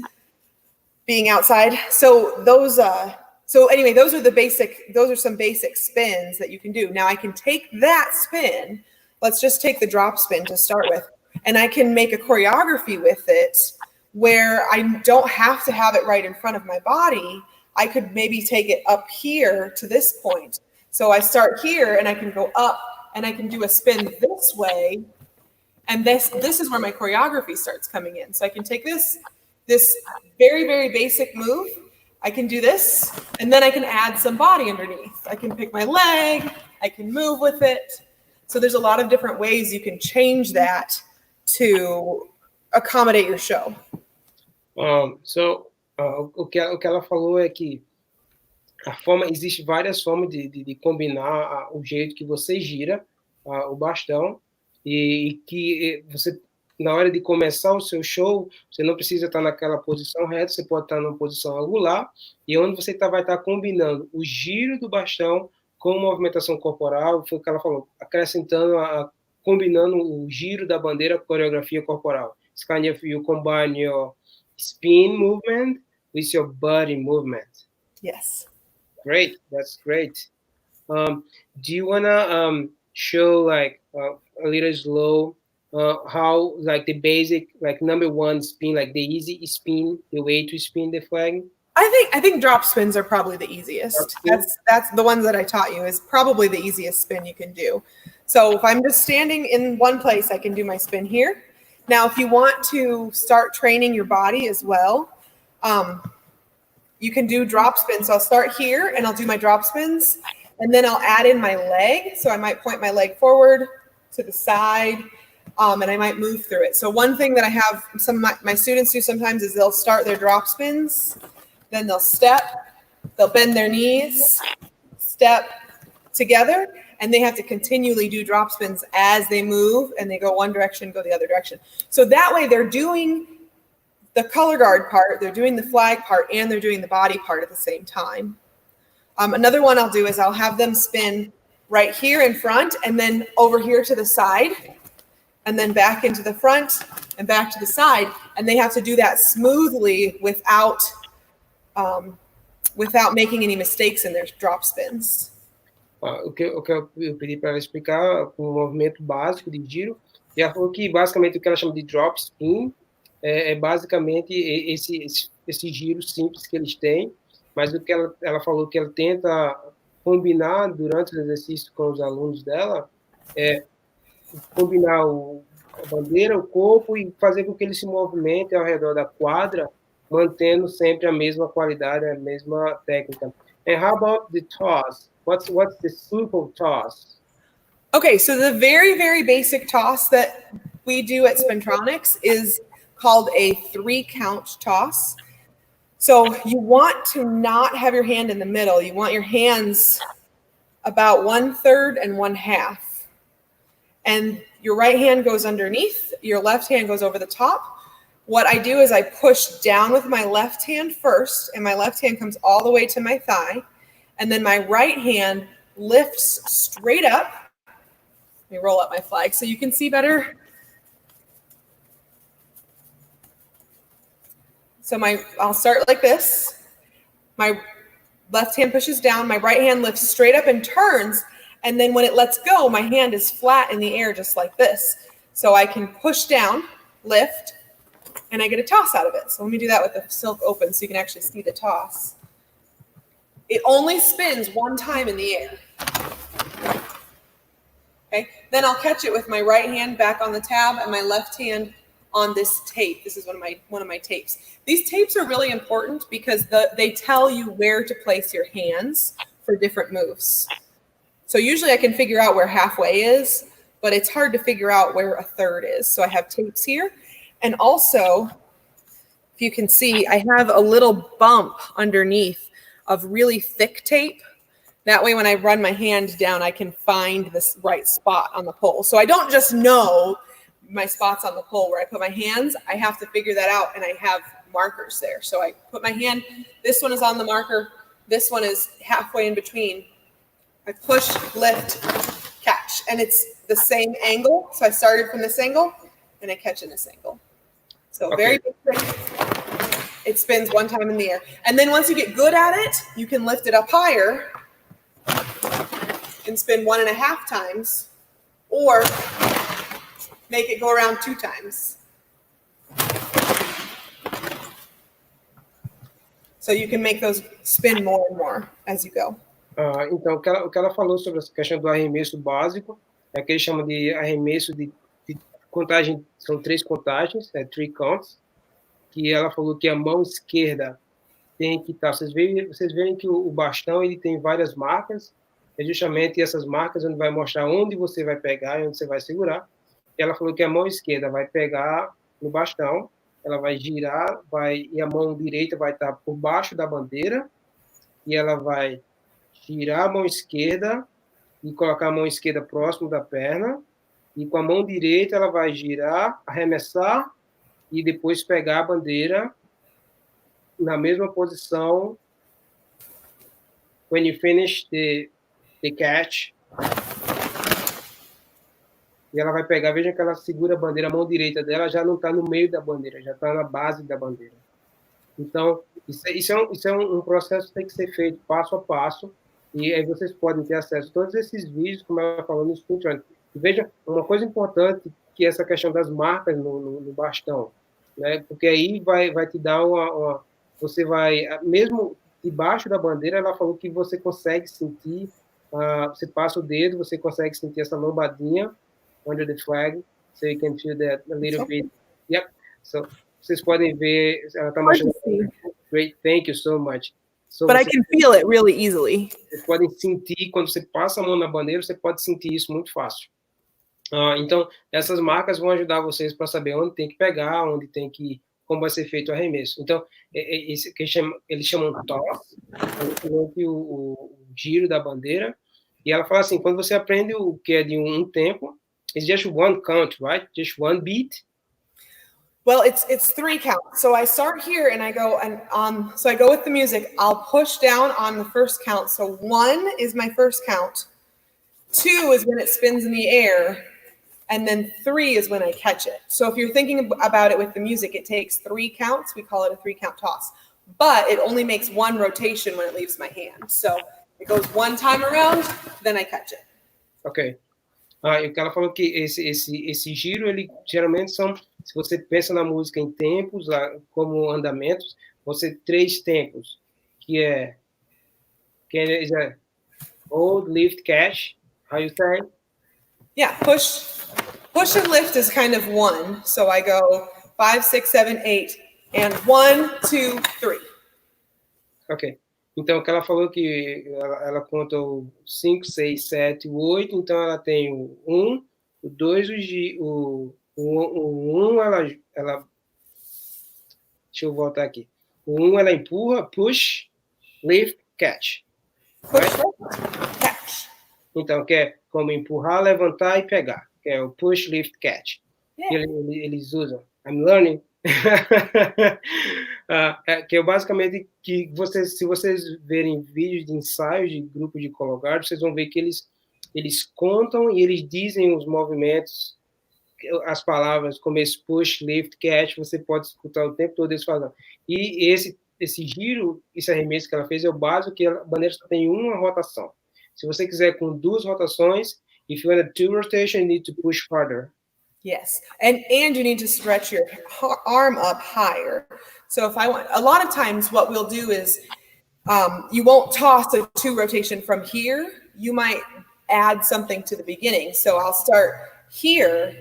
being outside. So those anyway, those are some basic spins that you can do. Now I can take that spin, let's just take the drop spin to start with, and I can make a choreography with it where I don't have to have it right in front of my body. I could maybe take it up here to this point. So I start here and I can go up and I can do a spin this way. And this is where my choreography starts coming in. So I can take this very, very basic move. I can do this, and then I can add some body underneath. I can pick my leg, I can move with it. So there's a lot of different ways you can change that to accommodate your show. O que ela falou é que existe várias formas de combinar o jeito que você gira o bastão e que você, na hora de começar o seu show, você não precisa estar naquela posição reta, você pode estar numa posição angular, e onde você vai estar combinando o giro do bastão com movimentação corporal, foi o que ela falou, acrescentando, combinando o giro da bandeira com a coreografia corporal. It's kind of, you combine your spin movement with your body movement. Yes. Great, that's great. Do you wanna show like a little slow how like the basic like number one spin, like the easy spin, the way to spin the flag? I think drop spins are probably the easiest. That's the ones that I taught you is probably the easiest spin you can do. So if I'm just standing in one place, I can do my spin here. Now, if you want to start training your body as well, you can do drop spins. So I'll start here and I'll do my drop spins, and then I'll add in my leg. So I might point my leg forward to the side, and I might move through it. So one thing that I have some of my students do sometimes is they'll start their drop spins, then they'll step, they'll bend their knees, step together, and they have to continually do drop spins as they move, and they go one direction, go the other direction. So that way they're doing the color guard part, they're doing the flag part, and they're doing the body part at the same time. Another one I'll do is I'll have them spin right here in front and then over here to the side and then back into the front and back to the side. And they have to do that smoothly without making any mistakes in their drop spins. O que eu pedi para ela explicar com um movimento básico de giro, e ela falou que basicamente o que ela chama de drop spin é basicamente esse giro simples que eles têm, mas o que ela falou que ela tenta combinar durante o exercício com os alunos dela é combinar a bandeira, o corpo e fazer com que ele se movimente ao redor da quadra, mantendo sempre a mesma qualidade, a mesma técnica. And how about the toss? What's the simple toss? Okay, so the very, very basic toss that we do at Spintronix is called a 3-count toss. So you want to not have your hand in the middle. You want your hands about 1/3 and 1/2. and your right hand goes underneath, your left hand goes over the top. What I do is I push down with my left hand first, and my left hand comes all the way to my thigh, and then my right hand lifts straight up. Let me roll up my flag so you can see better. So I'll start like this. My left hand pushes down, my right hand lifts straight up and turns, and then when it lets go, my hand is flat in the air just like this. So I can push down, lift, and I get a toss out of it. So let me do that with the silk open so you can actually see the toss. It only spins one time in the air. Okay, then I'll catch it with my right hand back on the tab and my left hand on this tape. This is one of my tapes. These tapes are really important because they tell you where to place your hands for different moves. So usually I can figure out where halfway is, but it's hard to figure out where a third is. So I have tapes here. And also, if you can see, I have a little bump underneath of really thick tape. That way, when I run my hand down, I can find this right spot on the pole. So I don't just know my spots on the pole where I put my hands. I have to figure that out, and I have markers there. So I put my hand. This one is on the marker. This one is halfway in between. I push, lift, catch. And it's the same angle. So I started from this angle, and I catch in this angle. So very basic. It spins one time in the air. And then once you get good at it, you can lift it up higher and spin 1.5 times, or make it go around 2 times. So you can make those spin more and more as you go. Então, o que ela falou sobre essa questão do arremesso básico, é que eles chamam de arremesso de contagem, são 3 contagens, 3 counts, que ela falou que a mão esquerda tem que estar, vocês veem que o bastão ele tem várias marcas, é justamente essas marcas onde vai mostrar onde você vai pegar e onde você vai segurar. E ela falou que a mão esquerda vai pegar no bastão, ela vai girar, e a mão direita vai estar por baixo da bandeira, e ela vai girar a mão esquerda e colocar a mão esquerda próximo da perna, e com a mão direita ela vai girar, arremessar, e depois pegar a bandeira na mesma posição. When you finish the catch, e ela vai pegar, veja que ela segura a bandeira, a mão direita dela já não está no meio da bandeira, já está na base da bandeira. Então, isso é um processo que tem que ser feito passo a passo, e aí vocês podem ter acesso a todos esses vídeos, como ela falou no Spintronix. Veja, uma coisa importante, que é essa questão das marcas no bastão, né? Porque aí vai te dar você vai, mesmo debaixo da bandeira, ela falou que você consegue sentir, você passa o dedo, você consegue sentir essa lombadinha under the flag, so you can feel that a little bit. Yep. So, vocês podem ver, ela está mostrando. Great, thank you so much. So But I can feel it really easily. Vocês podem sentir, quando você passa a mão na bandeira, você pode sentir isso muito fácil. Então, essas marcas vão ajudar vocês para saber onde tem que pegar, como vai ser feito o arremesso. Então, esse que eles chamam de toss, o giro da bandeira, e ela fala assim, quando você aprende o que é de um tempo, it's just one count, right? Just one beat. Well, it's 3 counts. So I start here and I go so I go with the music. I'll push down on the first count. So 1 is my first count. 2 is when it spins in the air. And then 3 is when I catch it. So if you're thinking about it with the music, it takes 3 counts. We call it a 3-count toss. But it only makes 1 rotation when it leaves my hand. So it goes 1 time around, then I catch it. Ok. E o que ela falou que esse giro, ele geralmente são, se você pensa na música em tempos, como andamentos, você 3 tempos, que é hold, lift, catch. How you say? Yeah, push and lift is kind of 1. So I go 5, 6, 7, 8, and 1, 2, 3. Ok. Então, o que ela falou que ela conta o 5, 6, 7, 8, então ela tem o 1, o 2, o 1, ela... Deixa eu voltar aqui. O 1 ela empurra, push, lift, catch. Push, lift, catch. Então, que é como empurrar, levantar e pegar. que é o push, lift, catch. Yeah. Eles usam. I'm learning. Que é basicamente que se vocês verem vídeos de ensaios de grupo de color guard, vocês vão ver que eles contam e eles dizem os movimentos, as palavras como esse push, lift, catch, você pode escutar o tempo todo eles falando. E esse giro, esse arremesso que ela fez é o básico, que a bandeira só tem uma rotação. Se você quiser com 2 rotações, if you want a 2 rotation, you need to push harder. Yes, and you need to stretch your arm up higher. So if I want, a lot of times what we'll do is you won't toss a 2 rotation from here. You might add something to the beginning. So I'll start here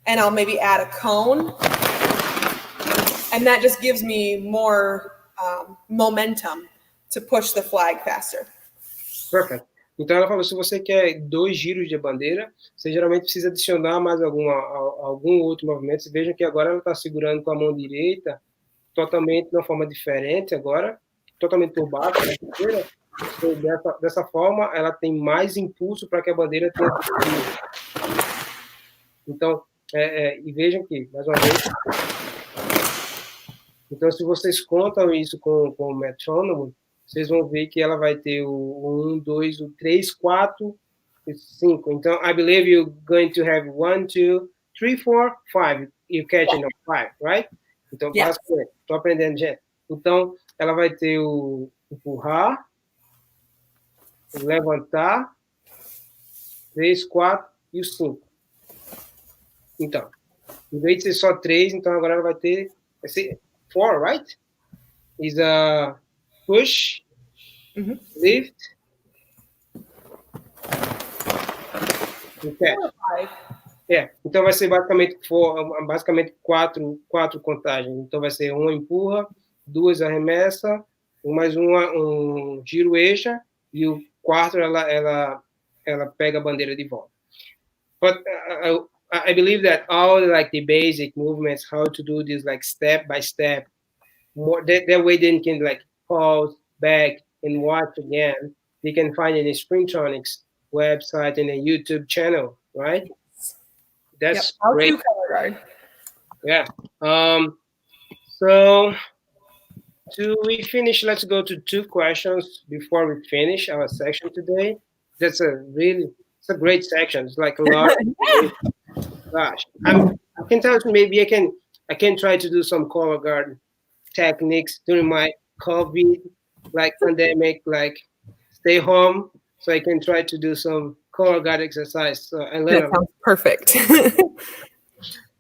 and I'll maybe add a cone. And that just gives me more momentum to push the flag faster. Perfect. Então, ela falou, se você quer 2 giros de bandeira, você geralmente precisa adicionar mais algum outro movimento. Vocês vejam que agora ela está segurando com a mão direita, totalmente de uma forma diferente agora, totalmente por baixo da bandeira. Dessa forma, ela tem mais impulso para que a bandeira tenha... Então, e vejam que, mais uma vez... Então, se vocês contam isso com o metrônomo, vocês vão ver que ela vai ter o 1, 2, o 3, 4, 5. Então, I believe you're going to have 1, 2, 3, 4, 5. You're catching up 5, right? Então, yes. Estou aprendendo, gente. Então, ela vai ter o empurrar, o levantar, 3, 4 e o 5. Então, em vez de ser só 3, então agora ela vai ter 4, right? Is a push, lift, and catch. Então vai ser basicamente 4 contagens. Então vai ser 1 empurra, 2 arremessa, mais um giro extra e o 4 ela pega a bandeira de volta. But I believe that all the basic movements, how to do this step by step, more that way they can pause back and watch again. They can find it in Spintronix website and a YouTube channel, right? That's great. Color guard. Yeah. So we finish, let's go to 2 questions before we finish our section today. It's a great section. It's like a lot. Gosh, I can tell you, maybe I can try to do some color guard techniques during my COVID pandemic, stay home, so I can try to do some color guard exercise. So that sounds perfect.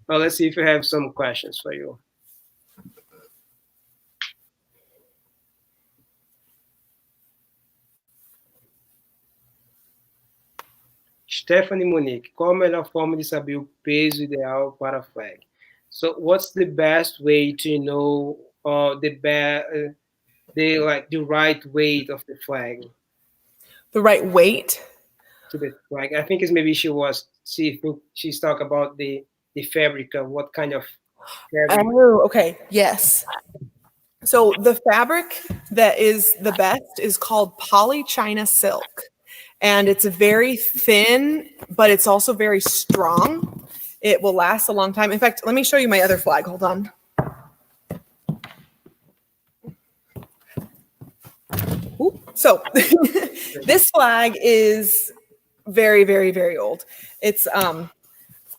Well, let's see if I have some questions for you. Stephanie Monique, qual a melhor forma de saber o peso ideal para a flag? So what's the best way to know the right weight of the flag? The right weight? To the flag. I think it's maybe she's talking about the fabric of what kind of fabric. Oh, okay. Yes. So the fabric that is the best is called poly China silk. And it's very thin, but it's also very strong. It will last a long time. In fact, let me show you my other flag. Hold on. Ooh. So this flag is very, very, very old. It's,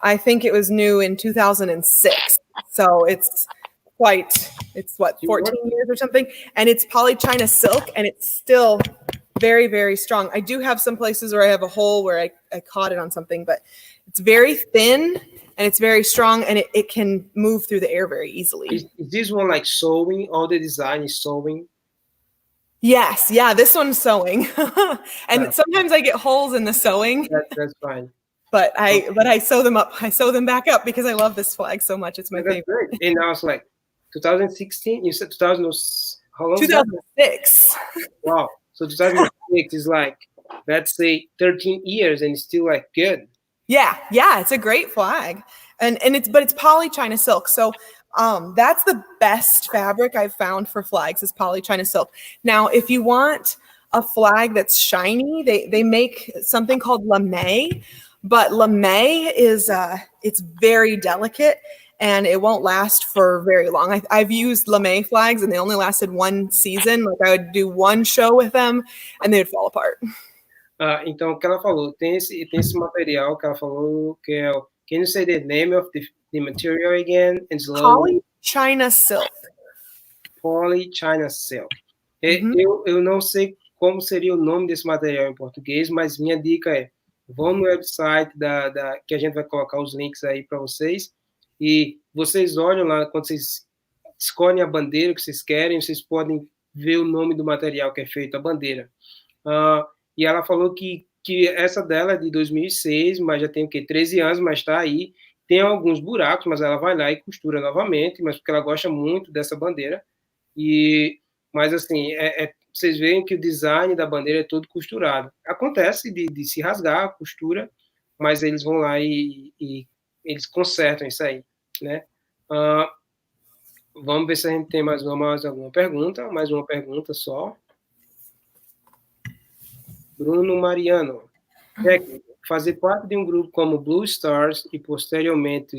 I think it was new in 2006. So it's what, 14 years or something? And it's poly China silk, and it's still very, very strong. I do have some places where I have a hole where I caught it on something, but it's very thin and it's very strong, and it can move through the air very easily. Is this one sewing? All the design is sewing? Yes. Yeah. This one's sewing. And sometimes I get holes in the sewing. That's fine. But I sew them up. I sew them back up because I love this flag so much. It's my favorite. Great. And I was 2016? You said 2000, how long? 2006. Wow. So 2006 is let's say 13 years and it's still good. Yeah, it's a great flag. And it's poly China silk. So that's the best fabric I've found for flags is poly China silk. Now, if you want a flag that's shiny, they make something called lamé, But lamé is it's very delicate and it won't last for very long. I've used lamé flags and they only lasted one season. Like I would do one show with them and they'd fall apart. Então, o que ela falou, tem esse material que ela falou que é o... Can you say the name of the material again? And slowly. Poly China silk. Poly China silk. Eu não sei como seria o nome desse material em português, mas minha dica é, vão no website que a gente vai colocar os links aí para vocês, e vocês olham lá, quando vocês escolhem a bandeira que vocês querem, vocês podem ver o nome do material que é feito, a bandeira. E ela falou que essa dela é de 2006, mas já tem o quê? 13 anos, mas está aí. Tem alguns buracos, mas ela vai lá e costura novamente, mas porque ela gosta muito dessa bandeira. Mas assim, vocês veem que o design da bandeira é todo costurado. Acontece de se rasgar a costura, mas eles vão lá e eles consertam isso aí, né? Vamos ver se a gente tem mais alguma pergunta. Mais uma pergunta só. Bruno Mariano. Fazer parte de um grupo como Blue Stars e posteriormente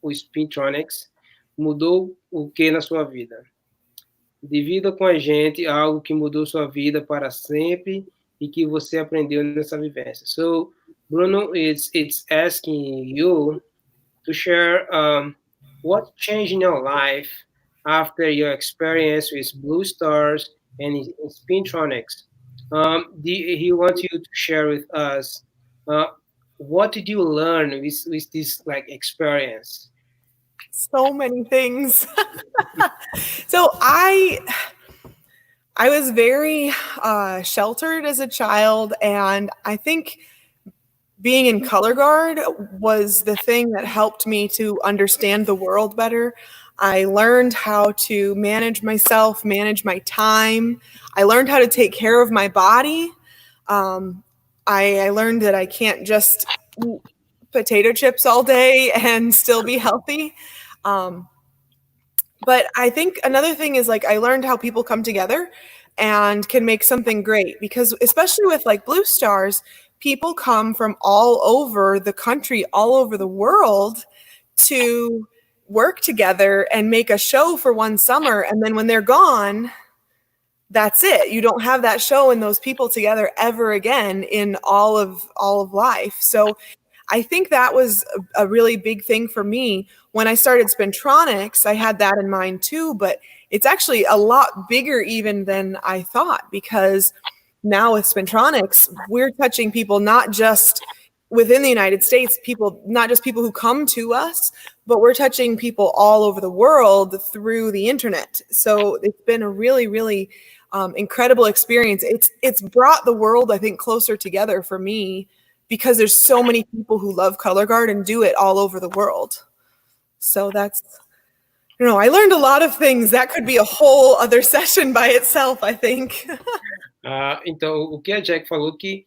o Spintronix mudou o que na sua vida? Divida com a gente algo que mudou sua vida para sempre e que você aprendeu nessa vivência. So, Bruno, it's asking you to share what changed in your life after your experience with Blue Stars and Spintronix. He wants you to share with us what did you learn with this experience? So many things. So I was very sheltered as a child, and I think being in Color Guard was the thing that helped me to understand the world better. I learned how to manage myself, manage my time. I learned how to take care of my body. I learned that I can't just eat potato chips all day and still be healthy. But I think another thing is I learned how people come together and can make something great, because especially with Blue Stars, people come from all over the country, all over the world to work together and make a show for one summer. And then when they're gone, that's it. You don't have that show and those people together ever again in all of life. So I think that was a really big thing for me. When I started Spintronix, I had that in mind too, but it's actually a lot bigger even than I thought, because now with Spintronix, we're touching people not just within the United States, not just people who come to us, but we're touching people all over the world through the internet. So it's been a really, really incredible experience. It's brought the world, I think, closer together for me, because there's so many people who love Color Guard and do it all over the world. So that's, I learned a lot of things. That could be a whole other session by itself, I think. Então, o que a Jack falou que,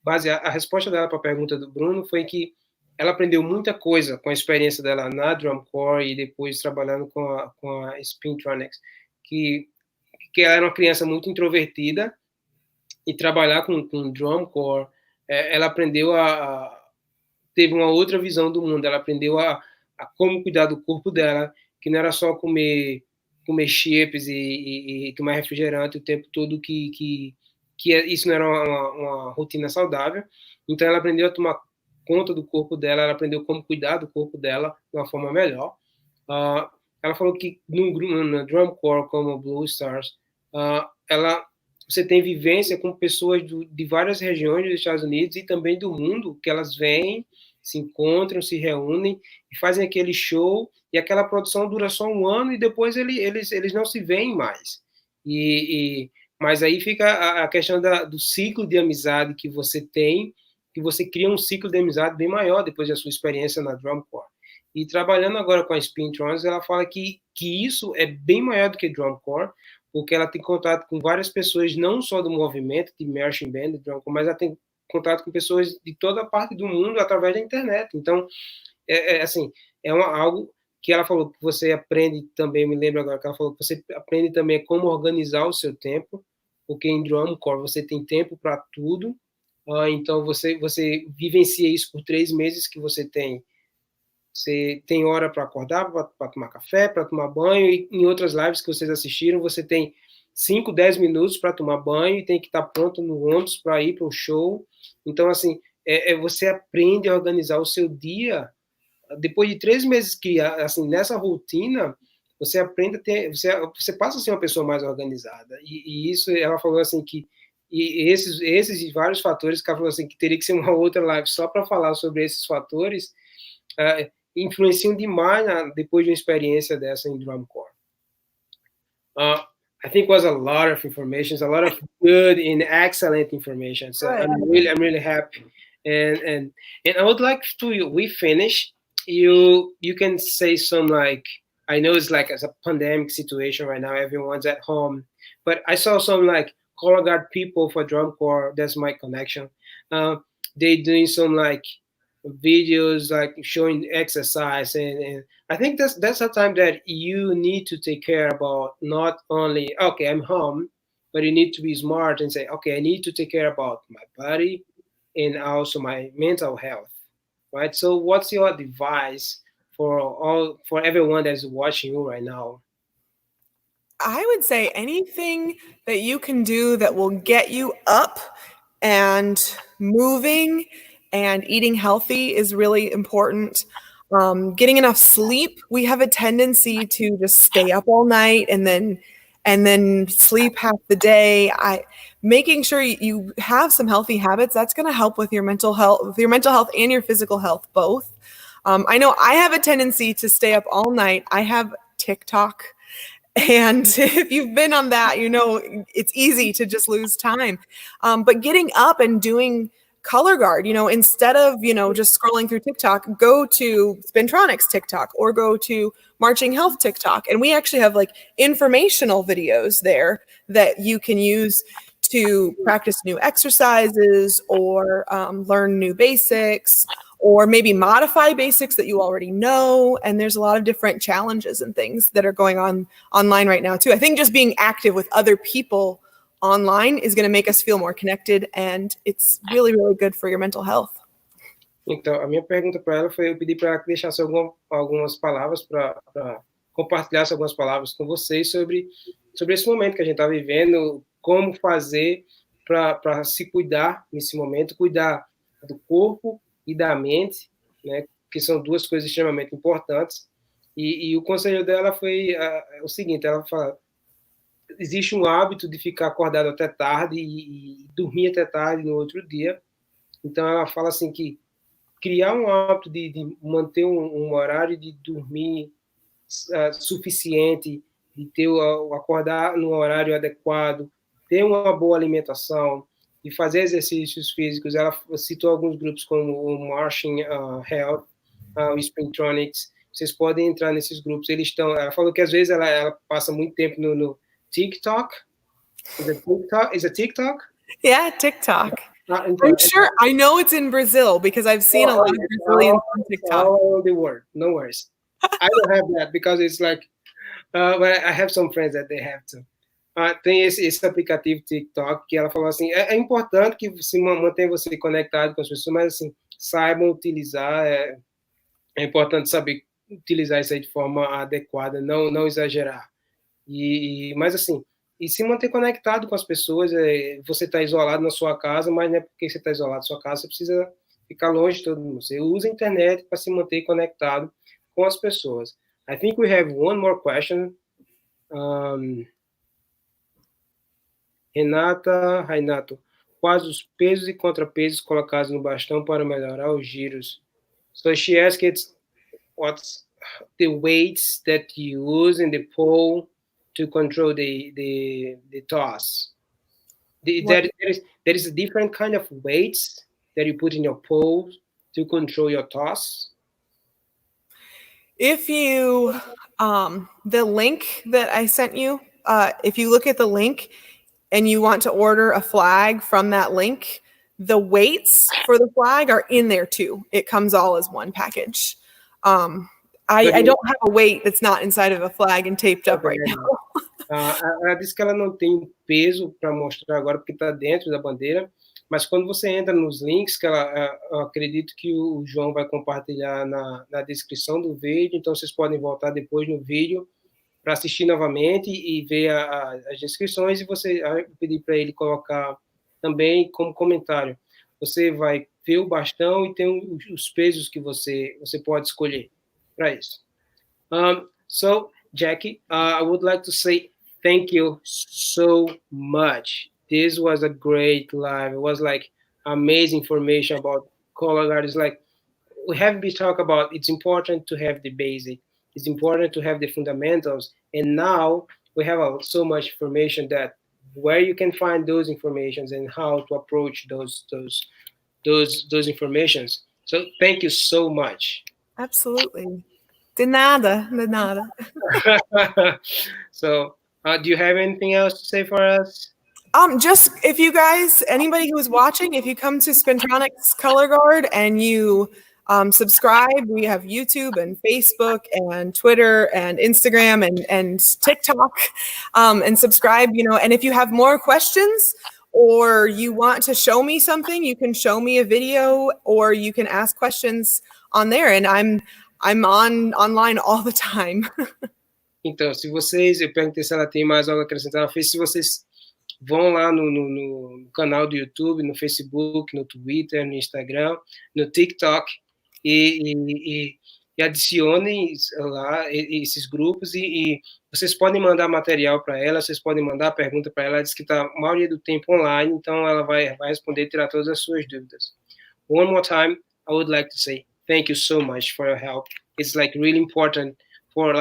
a resposta dela para a pergunta do Bruno foi que ela aprendeu muita coisa com a experiência dela na Drum Corps e depois trabalhando com a Spintronix, que ela era uma criança muito introvertida, e trabalhar com Drum Corps, ela aprendeu teve uma outra visão do mundo. Ela aprendeu a como cuidar do corpo dela, que não era só comer chips e tomar refrigerante o tempo todo, que isso não era uma rotina saudável. Então ela aprendeu a tomar conta do corpo dela, ela aprendeu como cuidar do corpo dela de uma forma melhor. Ela falou que no Drum Corps como Blue Stars, você tem vivência com pessoas de várias regiões dos Estados Unidos e também do mundo, que elas vêm, se encontram, se reúnem e fazem aquele show, e aquela produção dura só um ano e depois eles não se veem mais. Mas aí fica a questão do ciclo de amizade que você tem, que você cria um ciclo de amizade bem maior depois da sua experiência na Drum Corps. E trabalhando agora com a Spintronix, ela fala que isso é bem maior do que Drum Corps, porque ela tem contato com várias pessoas, não só do movimento de marching band, de drum corps, mas ela tem contato com pessoas de toda a parte do mundo através da internet. Então, algo que ela falou que você aprende também, me lembro agora que ela falou que você aprende também como organizar o seu tempo, porque em Drum Corps você tem tempo para tudo, Então, você vivencia isso por 3 meses que você tem hora para acordar, para tomar café, para tomar banho, e em outras lives que vocês assistiram, você tem 5, 10 minutos para tomar banho e tem que estar pronto no ônibus para ir para o show. Então, assim, você aprende a organizar o seu dia. Depois de 3 meses que, assim, nessa rotina, você aprende a ter, você passa a ser uma pessoa mais organizada. E isso, ela falou assim que esses e vários fatores, que ela falou assim que teria que ser uma outra live só para falar sobre esses fatores, influenciam demais depois de uma experiência dessa em drum corps. I think it was a lot of information, a lot of good and excellent information. So I'm really happy, and I would like to, we finish. You can say some, like, I know it's like as a pandemic situation right now, everyone's at home, but I saw some like color guard people for drum corps. That's my connection. They doing some like videos like showing exercise, and I think that's a time that you need to take care about, not only, okay, I'm home, but you need to be smart and say, okay, I need to take care about my body and also my mental health, right? So what's your advice for everyone that's watching you right now? I would say anything that you can do that will get you up and moving and eating healthy is really important. Getting enough sleep. We have a tendency to just stay up all night and then sleep half the day. Making sure you have some healthy habits, that's going to help with your mental health and your physical health both. I know I have a tendency to stay up all night. I have TikTok. And if you've been on that, you know, it's easy to just lose time. But getting up and doing color guard, you know, instead of, you know, just scrolling through TikTok, go to Spintronix TikTok or go to Marching Health TikTok. And we actually have like informational videos there that you can use to practice new exercises or learn new basics, or maybe modify basics that you already know. And there's a lot of different challenges and things that are going on online right now too. I think just being active with other people online is going to make us feel more connected, and it's really, really good for your mental health. Então, a minha pergunta para ela foi, eu pedi para ela que deixasse algumas palavras, para compartilhasse algumas palavras com vocês sobre esse momento que a gente está vivendo, como fazer para se cuidar nesse momento, cuidar do corpo e da mente, né, que são duas coisas extremamente importantes. E o conselho dela foi o seguinte: ela fala, existe um hábito de ficar acordado até tarde e dormir até tarde no outro dia. Então ela fala assim que criar um hábito de manter um horário de dormir suficiente, de acordar no horário adequado, ter uma boa alimentação e fazer exercícios físicos. Ela citou alguns grupos como o Marching Health, o Spintronix. Vocês podem entrar nesses grupos. Ela falou que às vezes ela passa muito tempo no TikTok. Is it TikTok? Yeah, TikTok. I'm sure. I know it's in Brazil because I've seen a lot of Brazilians on TikTok. All over the world. No worries. I don't have that because it's like, but I have some friends that they have to. Tem esse aplicativo TikTok que ela falou assim, é importante que se mantenha você conectado com as pessoas, mas assim, saibam utilizar, é importante saber utilizar isso aí de forma adequada, não exagerar. Mas assim, e se manter conectado com as pessoas. Você está isolado na sua casa, mas não é porque você está isolado na sua casa, você precisa ficar longe de todo mundo. Você usa a internet para se manter conectado com as pessoas. I think we have one more question. Renato, quais os pesos e contrapesos colocados no bastão para melhorar os giros? So she asked, what's the weights that you use in the pole to control the toss? There is a different kind of weights that you put in your pole to control your toss? If you, the link that I sent you, if you look at the link and you want to order a flag from that link, the weights for the flag are in there too. It comes all as one package. I don't have a weight that's not inside of a flag and taped up right now. Ela disse que ela não tem peso para mostrar agora porque está dentro da bandeira, mas quando você entra nos links, que eu acredito que o João vai compartilhar na descrição do vídeo, então vocês podem voltar depois no vídeo para assistir novamente e ver as descrições, e você pedir para ele colocar também como comentário. Você vai ver o bastão e tem os pesos que você pode escolher para isso. So, Jackie, I would like to say thank you so much. This was a great live. It was like amazing information about color guard. It's like we have been talking about it's important to have the basic. It's important to have the fundamentals. And now we have so much information that where you can find those informations and how to approach those informations. So thank you so much. Absolutely. De nada, de nada. So, do you have anything else to say for us? Just if you guys, anybody who's watching, if you come to Spintronix Color Guard and you subscribe, we have YouTube and Facebook and Twitter and Instagram and TikTok, and subscribe, and if you have more questions or you want to show me something, you can show me a video or you can ask questions on there, and I'm online all the time. Então, se vocês, eu perguntei se ela tem mais algo a acrescentar, ela fez, se vocês vão lá no canal do YouTube, no Facebook, no Twitter, no Instagram, no TikTok, e adicionem lá esses grupos, e vocês podem mandar material para ela, vocês podem mandar pergunta para ela. Ela diz que está a maioria do tempo online, então ela vai responder e tirar todas as suas dúvidas. One more time, I would like to say thank you so much for your help. It's like really important for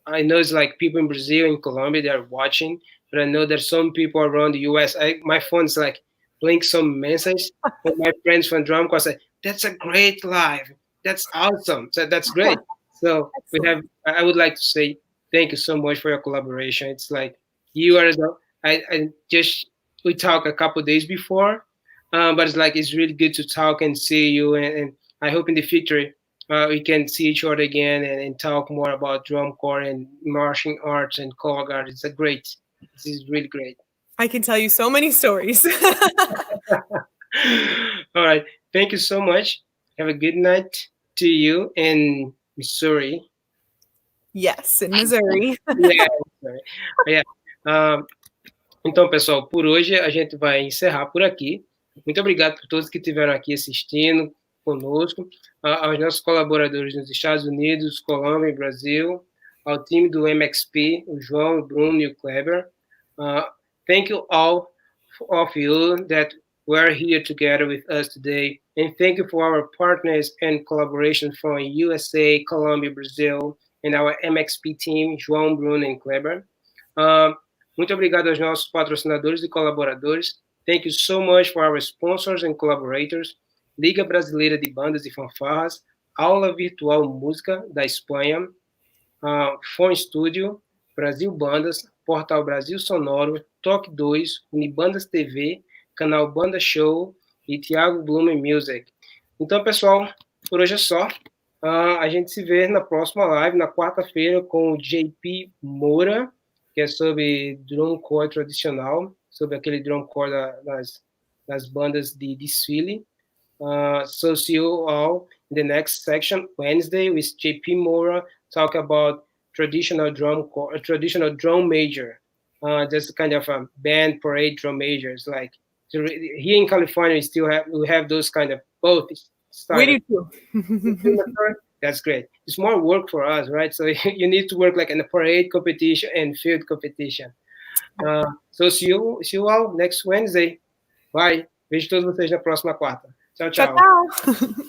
I know it's like people in Brazil and Colombia, they're watching, but I know there's some people around the US. My phone's like playing some message from my friends from Drum Corps say, that's a great live. That's awesome. So that's great. So I would like to say thank you so much for your collaboration. It's like you are, we talked a couple of days before, but it's really good to talk and see you. And I hope in the future, we can see each other again and talk more about drum corps and marching arts and color guard. This is really great. I can tell you so many stories. All right. Thank you so much. Have a good night to you in Missouri. Yes, in Missouri. Yeah. Então, pessoal, por hoje a gente vai encerrar por aqui. Muito obrigado por todos que estiveram aqui assistindo conosco, aos nossos colaboradores nos Estados Unidos, Colômbia e Brasil, ao time do MXP, o João, o Bruno e o Kleber. Thank you all of you that were here together with us today, and thank you for our partners and collaboration from USA, Colombia, Brazil, and our MXP team, João, Bruno and Kleber. Muito obrigado aos nossos patrocinadores e colaboradores. Thank you so much for our sponsors and collaborators, Liga Brasileira de Bandas e Fanfarras, Aula Virtual Música da Espanha, Fone Studio, Brasil Bandas, Portal Brasil Sonoro, Toque 2, Unibandas TV, Canal Banda Show e Thiago Blume Music. Então, pessoal, por hoje é só. A gente se vê na próxima live, na quarta-feira, com o JP Moura, que é sobre drum corps tradicional, sobre aquele drum corps das bandas de desfile. So see you all in the next section, Wednesday, with JP Moura, talk about traditional drum major. That's kind of a band parade drum majors. Like here in California, we have those kind of both. We do too. That's great. It's more work for us, right? So you need to work like in a parade competition and field competition. So see you all next Wednesday. Bye. Vejo todos vocês na próxima quarta. Tchau, tchau. Tchau, tchau.